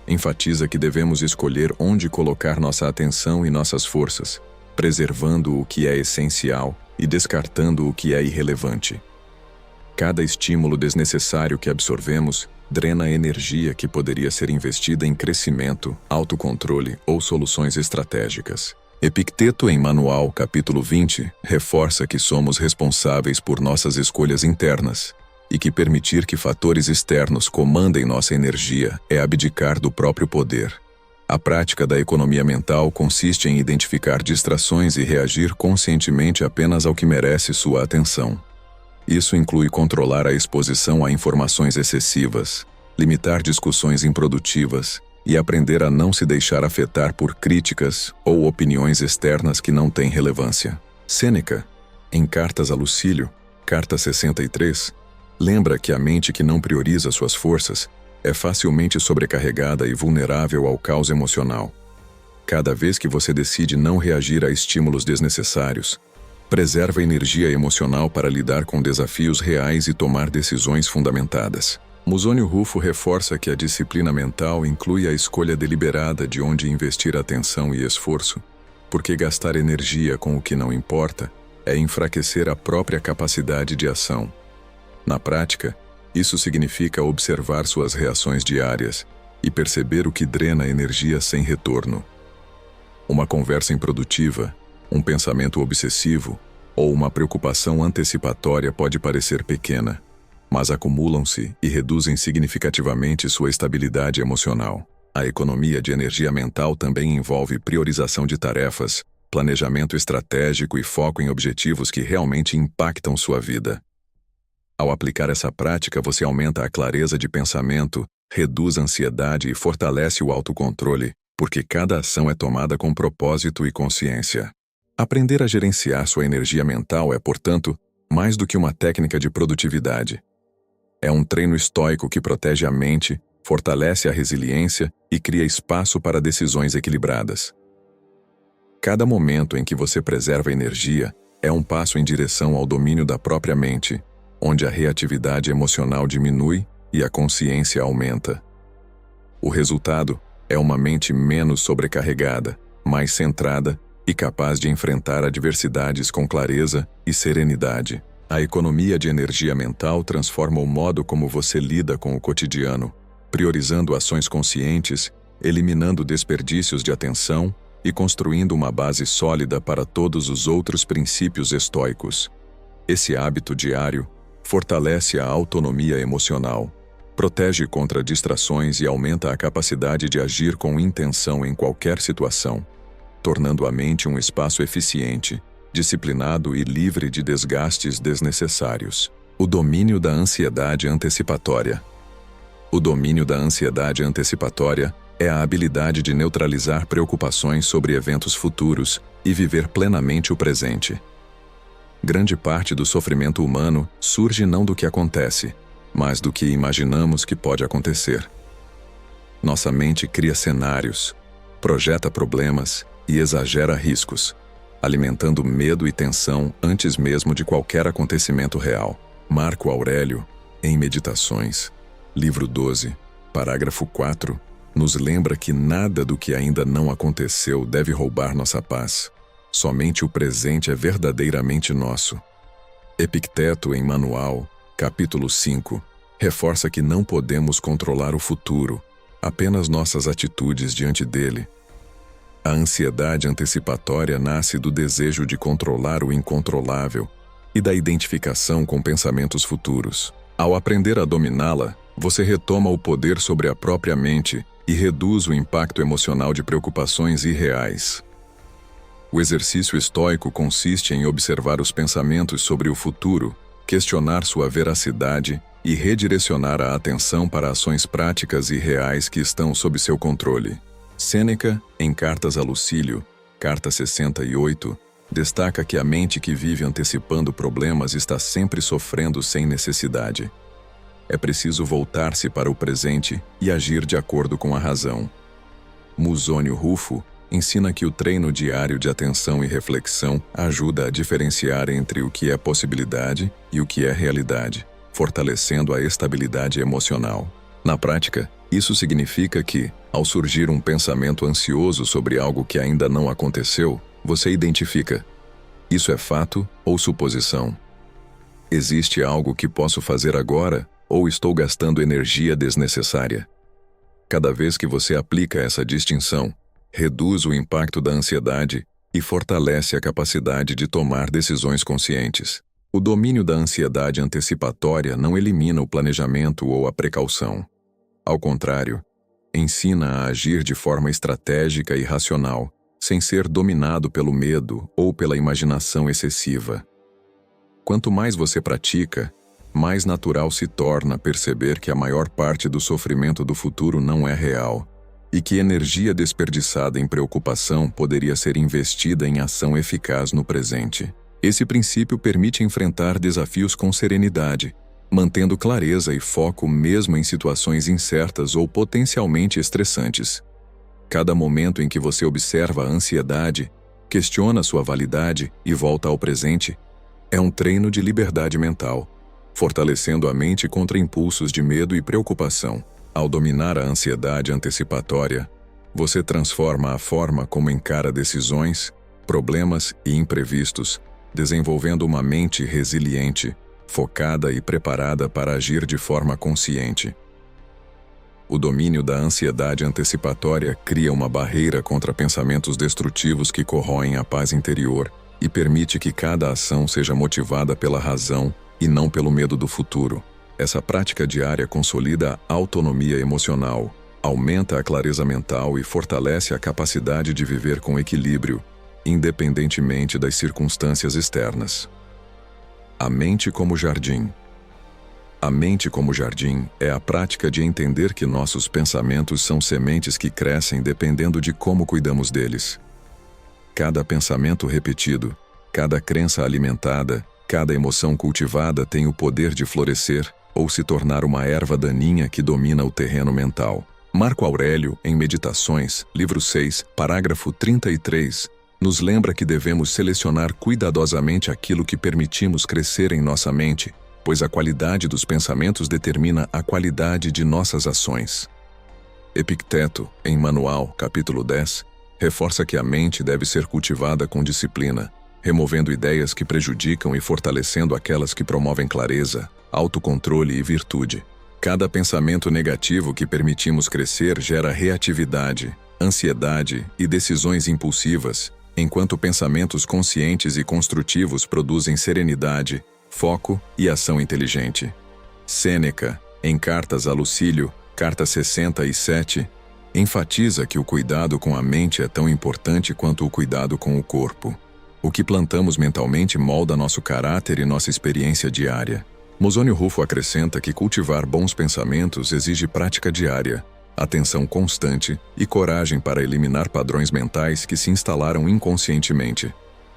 enfatiza que devemos escolher onde colocar nossa atenção e nossas forças, preservando o que é essencial e descartando o que é irrelevante. Cada estímulo desnecessário que absorvemos drena a energia que poderia ser investida em crescimento, autocontrole ou soluções estratégicas. Epicteto, em Manual, capítulo 20, reforça que somos responsáveis por nossas escolhas internas e que permitir que fatores externos comandem nossa energia é abdicar do próprio poder. A prática da economia mental consiste em identificar distrações e reagir conscientemente apenas ao que merece sua atenção. Isso inclui controlar a exposição a informações excessivas, limitar discussões improdutivas e aprender a não se deixar afetar por críticas ou opiniões externas que não têm relevância. Sêneca, em Cartas a Lucílio, carta 63, lembra que a mente que não prioriza suas forças é facilmente sobrecarregada e vulnerável ao caos emocional. Cada vez que você decide não reagir a estímulos desnecessários, preserva energia emocional para lidar com desafios reais e tomar decisões fundamentadas. Musonio Rufo reforça que a disciplina mental inclui a escolha deliberada de onde investir atenção e esforço, porque gastar energia com o que não importa é enfraquecer a própria capacidade de ação. Na prática, isso significa observar suas reações diárias e perceber o que drena energia sem retorno. Uma conversa improdutiva, um pensamento obsessivo ou uma preocupação antecipatória pode parecer pequena, mas acumulam-se e reduzem significativamente sua estabilidade emocional. A economia de energia mental também envolve priorização de tarefas, planejamento estratégico e foco em objetivos que realmente impactam sua vida. Ao aplicar essa prática, você aumenta a clareza de pensamento, reduz a ansiedade e fortalece o autocontrole, porque cada ação é tomada com propósito e consciência. Aprender a gerenciar sua energia mental é, portanto, mais do que uma técnica de produtividade. É um treino estoico que protege a mente, fortalece a resiliência e cria espaço para decisões equilibradas. Cada momento em que você preserva energia é um passo em direção ao domínio da própria mente, onde a reatividade emocional diminui e a consciência aumenta. O resultado é uma mente menos sobrecarregada, mais centrada e capaz de enfrentar adversidades com clareza e serenidade. A economia de energia mental transforma o modo como você lida com o cotidiano, priorizando ações conscientes, eliminando desperdícios de atenção e construindo uma base sólida para todos os outros princípios estoicos. Esse hábito diário fortalece a autonomia emocional, protege contra distrações e aumenta a capacidade de agir com intenção em qualquer situação, tornando a mente um espaço eficiente, disciplinado e livre de desgastes desnecessários. O domínio da ansiedade antecipatória. O domínio da ansiedade antecipatória é a habilidade de neutralizar preocupações sobre eventos futuros e viver plenamente o presente. Grande parte do sofrimento humano surge não do que acontece, mas do que imaginamos que pode acontecer. Nossa mente cria cenários, projeta problemas e exagera riscos, alimentando medo e tensão antes mesmo de qualquer acontecimento real. Marco Aurélio, em Meditações, livro 12, parágrafo 4, nos lembra que nada do que ainda não aconteceu deve roubar nossa paz. Somente o presente é verdadeiramente nosso. Epicteto, em Manual, capítulo 5, reforça que não podemos controlar o futuro, apenas nossas atitudes diante dele. A ansiedade antecipatória nasce do desejo de controlar o incontrolável e da identificação com pensamentos futuros. Ao aprender a dominá-la, você retoma o poder sobre a própria mente e reduz o impacto emocional de preocupações irreais. O exercício estoico consiste em observar os pensamentos sobre o futuro, questionar sua veracidade e redirecionar a atenção para ações práticas e reais que estão sob seu controle. Sêneca, em Cartas a Lucílio, carta 68, destaca que a mente que vive antecipando problemas está sempre sofrendo sem necessidade. É preciso voltar-se para o presente e agir de acordo com a razão. Musônio Rufo ensina que o treino diário de atenção e reflexão ajuda a diferenciar entre o que é possibilidade e o que é realidade, fortalecendo a estabilidade emocional. Na prática, isso significa que, ao surgir um pensamento ansioso sobre algo que ainda não aconteceu, você identifica: isso é fato ou suposição? Existe algo que posso fazer agora ou estou gastando energia desnecessária? Cada vez que você aplica essa distinção, reduz o impacto da ansiedade e fortalece a capacidade de tomar decisões conscientes. O domínio da ansiedade antecipatória não elimina o planejamento ou a precaução. Ao contrário, ensina a agir de forma estratégica e racional, sem ser dominado pelo medo ou pela imaginação excessiva. Quanto mais você pratica, mais natural se torna perceber que a maior parte do sofrimento do futuro não é real, e que energia desperdiçada em preocupação poderia ser investida em ação eficaz no presente. Esse princípio permite enfrentar desafios com serenidade, mantendo clareza e foco mesmo em situações incertas ou potencialmente estressantes. Cada momento em que você observa a ansiedade, questiona sua validade e volta ao presente, é um treino de liberdade mental, fortalecendo a mente contra impulsos de medo e preocupação. Ao dominar a ansiedade antecipatória, você transforma a forma como encara decisões, problemas e imprevistos, desenvolvendo uma mente resiliente, focada e preparada para agir de forma consciente. O domínio da ansiedade antecipatória cria uma barreira contra pensamentos destrutivos que corroem a paz interior e permite que cada ação seja motivada pela razão e não pelo medo do futuro. Essa prática diária consolida a autonomia emocional, aumenta a clareza mental e fortalece a capacidade de viver com equilíbrio, independentemente das circunstâncias externas. A mente como jardim. A mente como jardim é a prática de entender que nossos pensamentos são sementes que crescem dependendo de como cuidamos deles. Cada pensamento repetido, cada crença alimentada, cada emoção cultivada tem o poder de florescer ou se tornar uma erva daninha que domina o terreno mental. Marco Aurélio, em Meditações, livro 6, parágrafo 33, nos lembra que devemos selecionar cuidadosamente aquilo que permitimos crescer em nossa mente, pois a qualidade dos pensamentos determina a qualidade de nossas ações. Epicteto, em Manual, capítulo 10, reforça que a mente deve ser cultivada com disciplina, removendo ideias que prejudicam e fortalecendo aquelas que promovem clareza, autocontrole e virtude. Cada pensamento negativo que permitimos crescer gera reatividade, ansiedade e decisões impulsivas, enquanto pensamentos conscientes e construtivos produzem serenidade, foco e ação inteligente. Sêneca, em Cartas a Lucílio, carta 67, enfatiza que o cuidado com a mente é tão importante quanto o cuidado com o corpo. O que plantamos mentalmente molda nosso caráter e nossa experiência diária. Mosônio Rufo acrescenta que cultivar bons pensamentos exige prática diária, atenção constante e coragem para eliminar padrões mentais que se instalaram inconscientemente.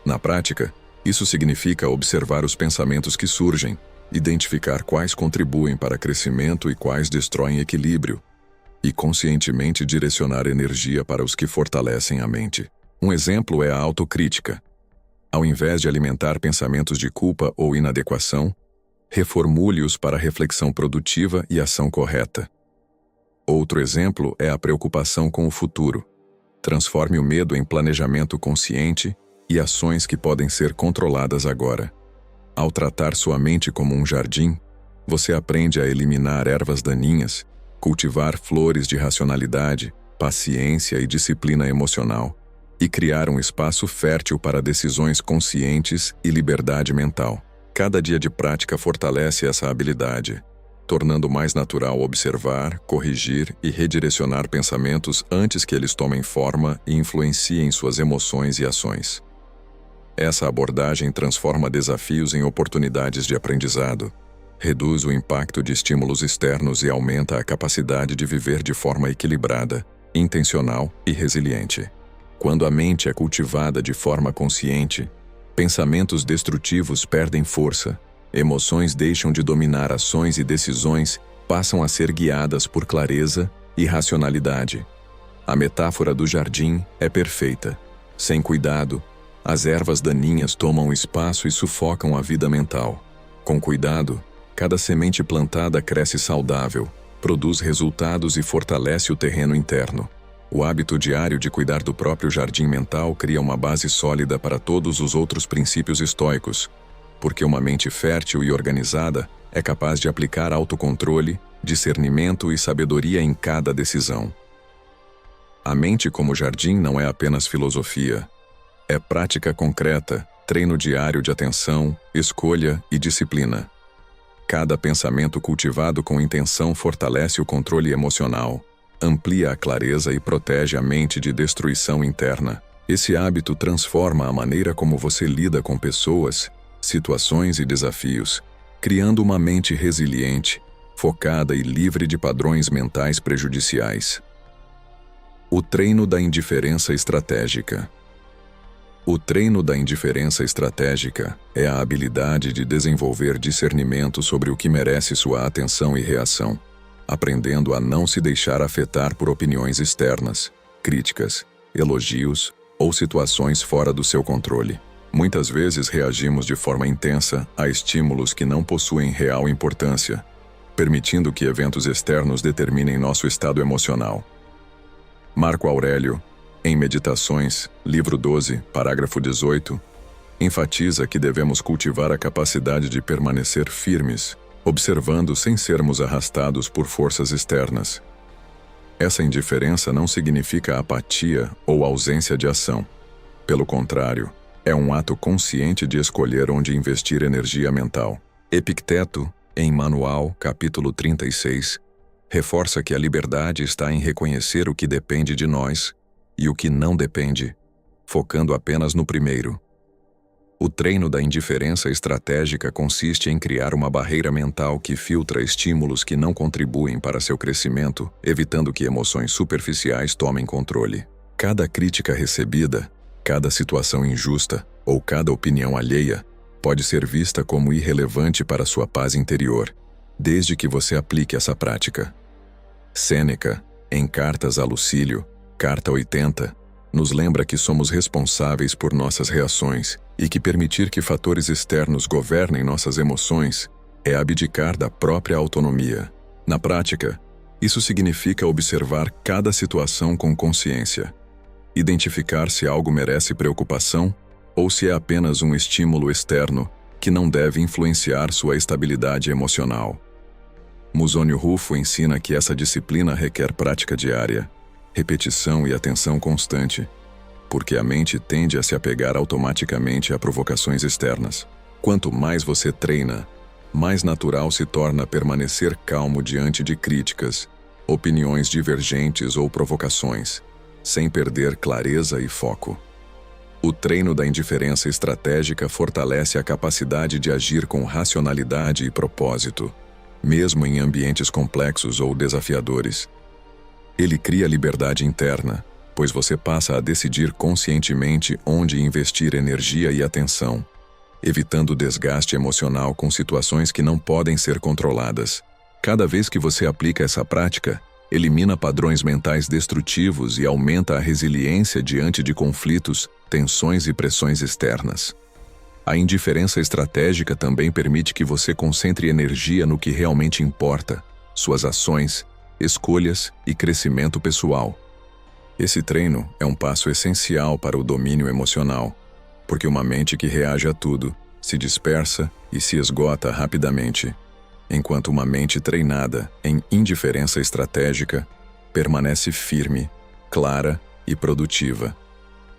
Na prática, isso significa observar os pensamentos que surgem, identificar quais contribuem para crescimento e quais destroem equilíbrio, e conscientemente direcionar energia para os que fortalecem a mente. Um exemplo é a autocrítica. Ao invés de alimentar pensamentos de culpa ou inadequação, reformule-os para reflexão produtiva e ação correta. Outro exemplo é a preocupação com o futuro. Transforme o medo em planejamento consciente e ações que podem ser controladas agora. Ao tratar sua mente como um jardim, você aprende a eliminar ervas daninhas, cultivar flores de racionalidade, paciência e disciplina emocional, e criar um espaço fértil para decisões conscientes e liberdade mental. Cada dia de prática fortalece essa habilidade, tornando mais natural observar, corrigir e redirecionar pensamentos antes que eles tomem forma e influenciem suas emoções e ações. Essa abordagem transforma desafios em oportunidades de aprendizado, reduz o impacto de estímulos externos e aumenta a capacidade de viver de forma equilibrada, intencional e resiliente. Quando a mente é cultivada de forma consciente, pensamentos destrutivos perdem força, emoções deixam de dominar ações e decisões passam a ser guiadas por clareza e racionalidade. A metáfora do jardim é perfeita. Sem cuidado, as ervas daninhas tomam espaço e sufocam a vida mental. Com cuidado, cada semente plantada cresce saudável, produz resultados e fortalece o terreno interno. O hábito diário de cuidar do próprio jardim mental cria uma base sólida para todos os outros princípios estoicos, porque uma mente fértil e organizada é capaz de aplicar autocontrole, discernimento e sabedoria em cada decisão. A mente como jardim não é apenas filosofia, é prática concreta, treino diário de atenção, escolha e disciplina. Cada pensamento cultivado com intenção fortalece o controle emocional, amplia a clareza e protege a mente de destruição interna. Esse hábito transforma a maneira como você lida com pessoas, situações e desafios, criando uma mente resiliente, focada e livre de padrões mentais prejudiciais. O treino da indiferença estratégica. O treino da indiferença estratégica é a habilidade de desenvolver discernimento sobre o que merece sua atenção e reação, aprendendo a não se deixar afetar por opiniões externas, críticas, elogios ou situações fora do seu controle. Muitas vezes reagimos de forma intensa a estímulos que não possuem real importância, permitindo que eventos externos determinem nosso estado emocional. Marco Aurélio, em Meditações, livro 12, parágrafo 18, enfatiza que devemos cultivar a capacidade de permanecer firmes, observando sem sermos arrastados por forças externas. Essa indiferença não significa apatia ou ausência de ação. Pelo contrário, é um ato consciente de escolher onde investir energia mental. Epicteto, em Manual, capítulo 36, reforça que a liberdade está em reconhecer o que depende de nós e o que não depende, focando apenas no primeiro. O treino da indiferença estratégica consiste em criar uma barreira mental que filtra estímulos que não contribuem para seu crescimento, evitando que emoções superficiais tomem controle. Cada crítica recebida, cada situação injusta ou cada opinião alheia pode ser vista como irrelevante para sua paz interior, desde que você aplique essa prática. Sêneca, em Cartas a Lucílio, Carta 80, nos lembra que somos responsáveis por nossas reações e que permitir que fatores externos governem nossas emoções é abdicar da própria autonomia. Na prática, isso significa observar cada situação com consciência, identificar se algo merece preocupação ou se é apenas um estímulo externo que não deve influenciar sua estabilidade emocional. Musônio Rufo ensina que essa disciplina requer prática diária, repetição e atenção constante, porque a mente tende a se apegar automaticamente a provocações externas. Quanto mais você treina, mais natural se torna permanecer calmo diante de críticas, opiniões divergentes ou provocações, sem perder clareza e foco. O treino da indiferença estratégica fortalece a capacidade de agir com racionalidade e propósito, mesmo em ambientes complexos ou desafiadores. Ele cria liberdade interna, pois você passa a decidir conscientemente onde investir energia e atenção, evitando desgaste emocional com situações que não podem ser controladas. Cada vez que você aplica essa prática, elimina padrões mentais destrutivos e aumenta a resiliência diante de conflitos, tensões e pressões externas. A indiferença estratégica também permite que você concentre energia no que realmente importa, suas ações, escolhas e crescimento pessoal. Esse treino é um passo essencial para o domínio emocional, porque uma mente que reage a tudo se dispersa e se esgota rapidamente, enquanto uma mente treinada em indiferença estratégica permanece firme, clara e produtiva.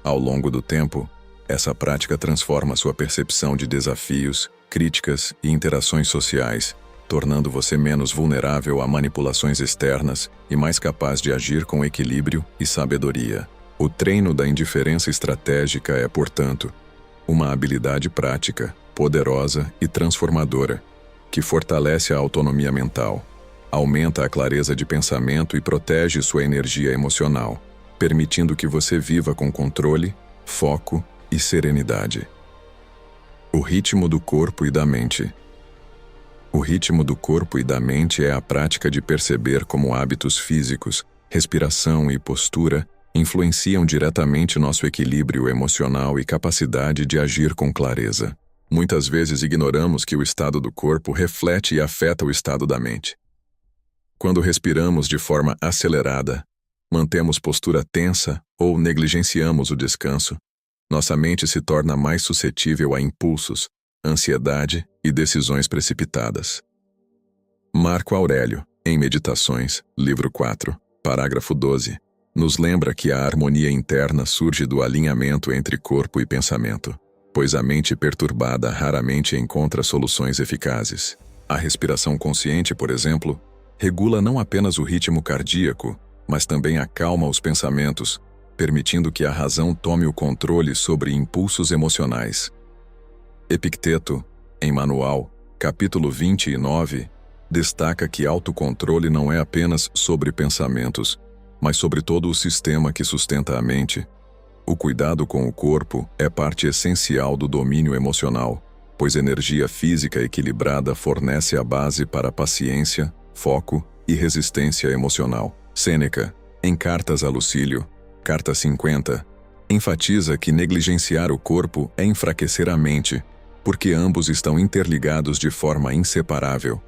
Ao longo do tempo, essa prática transforma sua percepção de desafios, críticas e interações sociais, tornando você menos vulnerável a manipulações externas e mais capaz de agir com equilíbrio e sabedoria. O treino da indiferença estratégica é, portanto, uma habilidade prática, poderosa e transformadora, que fortalece a autonomia mental, aumenta a clareza de pensamento e protege sua energia emocional, permitindo que você viva com controle, foco e serenidade. O ritmo do corpo e da mente. O ritmo do corpo e da mente é a prática de perceber como hábitos físicos, respiração e postura influenciam diretamente nosso equilíbrio emocional e capacidade de agir com clareza. Muitas vezes ignoramos que o estado do corpo reflete e afeta o estado da mente. Quando respiramos de forma acelerada, mantemos postura tensa ou negligenciamos o descanso, nossa mente se torna mais suscetível a impulsos, ansiedade e decisões precipitadas. Marco Aurélio, em Meditações, livro 4, parágrafo 12, nos lembra que a harmonia interna surge do alinhamento entre corpo e pensamento, pois a mente perturbada raramente encontra soluções eficazes. A respiração consciente, por exemplo, regula não apenas o ritmo cardíaco, mas também acalma os pensamentos, permitindo que a razão tome o controle sobre impulsos emocionais. Epicteto, em Manual, capítulo 29, destaca que autocontrole não é apenas sobre pensamentos, mas sobre todo o sistema que sustenta a mente. O cuidado com o corpo é parte essencial do domínio emocional, pois energia física equilibrada fornece a base para paciência, foco e resistência emocional. Sêneca, em Cartas a Lucílio, Carta 50, enfatiza que negligenciar o corpo é enfraquecer a mente, porque ambos estão interligados de forma inseparável.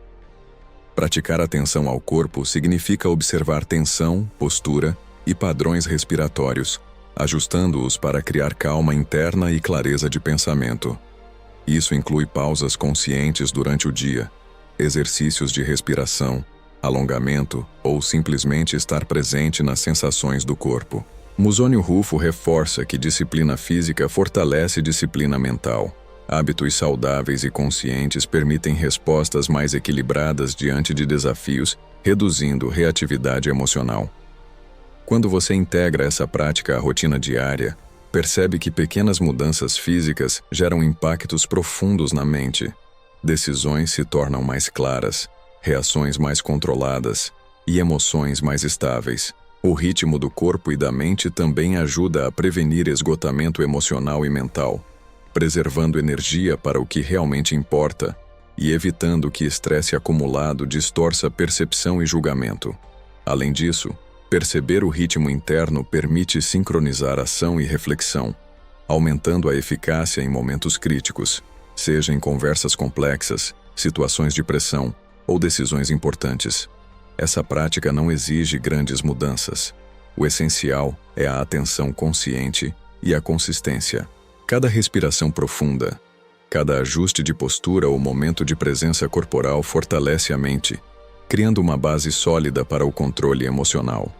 Praticar atenção ao corpo significa observar tensão, postura e padrões respiratórios, ajustando-os para criar calma interna e clareza de pensamento. Isso inclui pausas conscientes durante o dia, exercícios de respiração, alongamento ou simplesmente estar presente nas sensações do corpo. Musônio Rufo reforça que disciplina física fortalece disciplina mental. Hábitos saudáveis e conscientes permitem respostas mais equilibradas diante de desafios, reduzindo reatividade emocional. Quando você integra essa prática à rotina diária, Percebe que pequenas mudanças físicas geram impactos profundos na mente. Decisões se tornam mais claras, reações mais controladas e emoções mais estáveis. O ritmo do corpo e da mente também ajuda a prevenir esgotamento emocional e mental, preservando energia para o que realmente importa e evitando que estresse acumulado distorça percepção e julgamento. Além disso, perceber o ritmo interno permite sincronizar ação e reflexão, aumentando a eficácia em momentos críticos, seja em conversas complexas, situações de pressão ou decisões importantes. Essa prática não exige grandes mudanças. O essencial é a atenção consciente e a consistência. Cada respiração profunda, cada ajuste de postura ou momento de presença corporal fortalece a mente, criando uma base sólida para o controle emocional.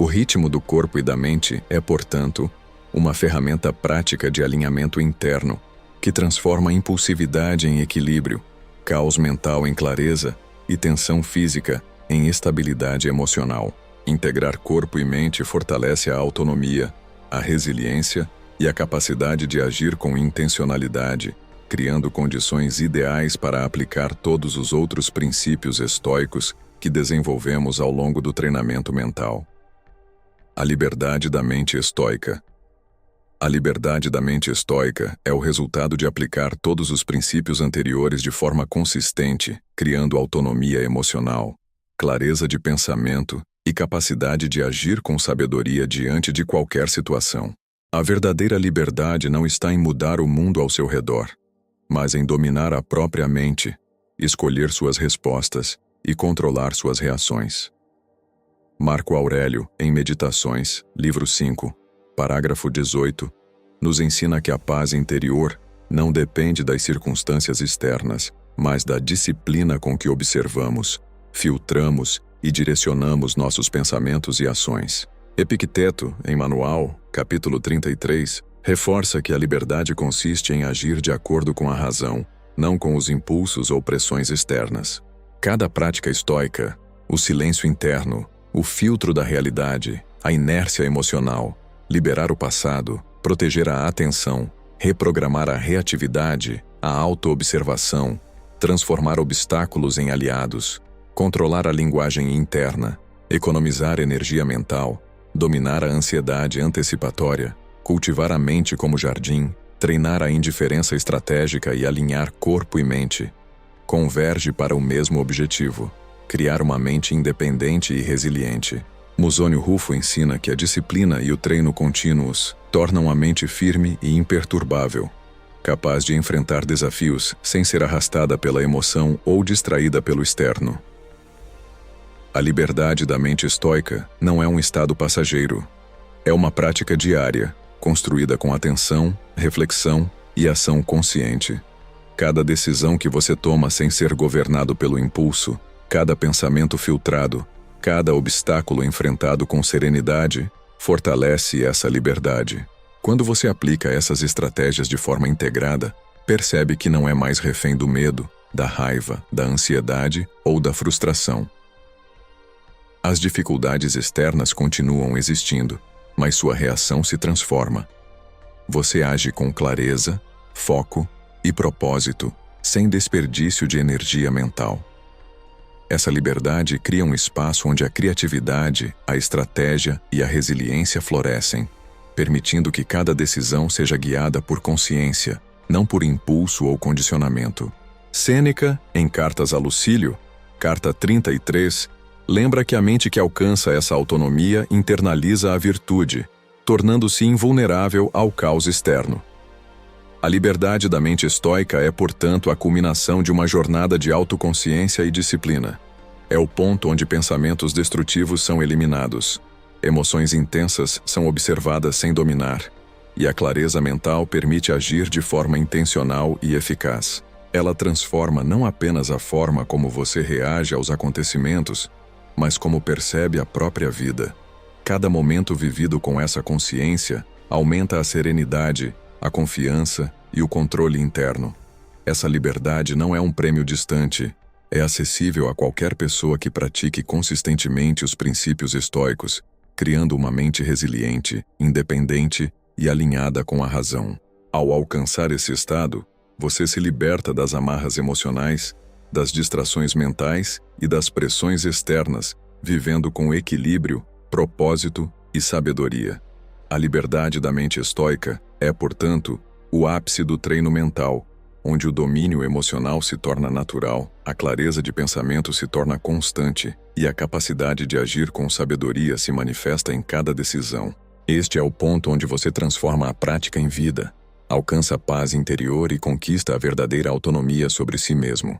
O ritmo do corpo e da mente é, portanto, uma ferramenta prática de alinhamento interno, que transforma impulsividade em equilíbrio, caos mental em clareza e tensão física em estabilidade emocional. Integrar corpo e mente fortalece a autonomia, a resiliência e a capacidade de agir com intencionalidade, criando condições ideais para aplicar todos os outros princípios estoicos que desenvolvemos ao longo do treinamento mental. A liberdade da mente estoica. A liberdade da mente estoica é o resultado de aplicar todos os princípios anteriores de forma consistente, criando autonomia emocional, clareza de pensamento e capacidade de agir com sabedoria diante de qualquer situação. A verdadeira liberdade não está em mudar o mundo ao seu redor, mas em dominar a própria mente, escolher suas respostas e controlar suas reações. Marco Aurélio, em Meditações, livro 5, parágrafo 18, nos ensina que a paz interior não depende das circunstâncias externas, mas da disciplina com que observamos, filtramos e direcionamos nossos pensamentos e ações. Epicteto, em Manual, capítulo 33, reforça que a liberdade consiste em agir de acordo com a razão, não com os impulsos ou pressões externas. Cada prática estoica, o silêncio interno, o filtro da realidade, a inércia emocional, liberar o passado, proteger a atenção, reprogramar a reatividade, a autoobservação, transformar obstáculos em aliados, controlar a linguagem interna, economizar energia mental, dominar a ansiedade antecipatória, cultivar a mente como jardim, treinar a indiferença estratégica e alinhar corpo e mente, converge para o mesmo objetivo: criar uma mente independente e resiliente. Musônio Rufo ensina que a disciplina e o treino contínuos tornam a mente firme e imperturbável, capaz de enfrentar desafios sem ser arrastada pela emoção ou distraída pelo externo. A liberdade da mente estoica não é um estado passageiro. É uma prática diária, construída com atenção, reflexão e ação consciente. Cada decisão que você toma sem ser governado pelo impulso, cada pensamento filtrado, cada obstáculo enfrentado com serenidade, fortalece essa liberdade. Quando você aplica essas estratégias de forma integrada, percebe que não é mais refém do medo, da raiva, da ansiedade ou da frustração. As dificuldades externas continuam existindo, mas sua reação se transforma. Você age com clareza, foco e propósito, sem desperdício de energia mental. Essa liberdade cria um espaço onde a criatividade, a estratégia e a resiliência florescem, permitindo que cada decisão seja guiada por consciência, não por impulso ou condicionamento. Sêneca, em Cartas a Lucílio, carta 33, lembra que a mente que alcança essa autonomia internaliza a virtude, tornando-se invulnerável ao caos externo. A liberdade da mente estoica é, portanto, a culminação de uma jornada de autoconsciência e disciplina. É o ponto onde pensamentos destrutivos são eliminados, emoções intensas são observadas sem dominar, e a clareza mental permite agir de forma intencional e eficaz. Ela transforma não apenas a forma como você reage aos acontecimentos, mas como percebe a própria vida. Cada momento vivido com essa consciência aumenta a serenidade, a confiança e o controle interno. Essa liberdade não é um prêmio distante, é acessível a qualquer pessoa que pratique consistentemente os princípios estoicos, criando uma mente resiliente, independente e alinhada com a razão. Ao alcançar esse estado, você se liberta das amarras emocionais, das distrações mentais e das pressões externas, vivendo com equilíbrio, propósito e sabedoria. A liberdade da mente estoica é, portanto, o ápice do treino mental, onde o domínio emocional se torna natural, a clareza de pensamento se torna constante e a capacidade de agir com sabedoria se manifesta em cada decisão. Este é o ponto onde você transforma a prática em vida, alcança a paz interior e conquista a verdadeira autonomia sobre si mesmo.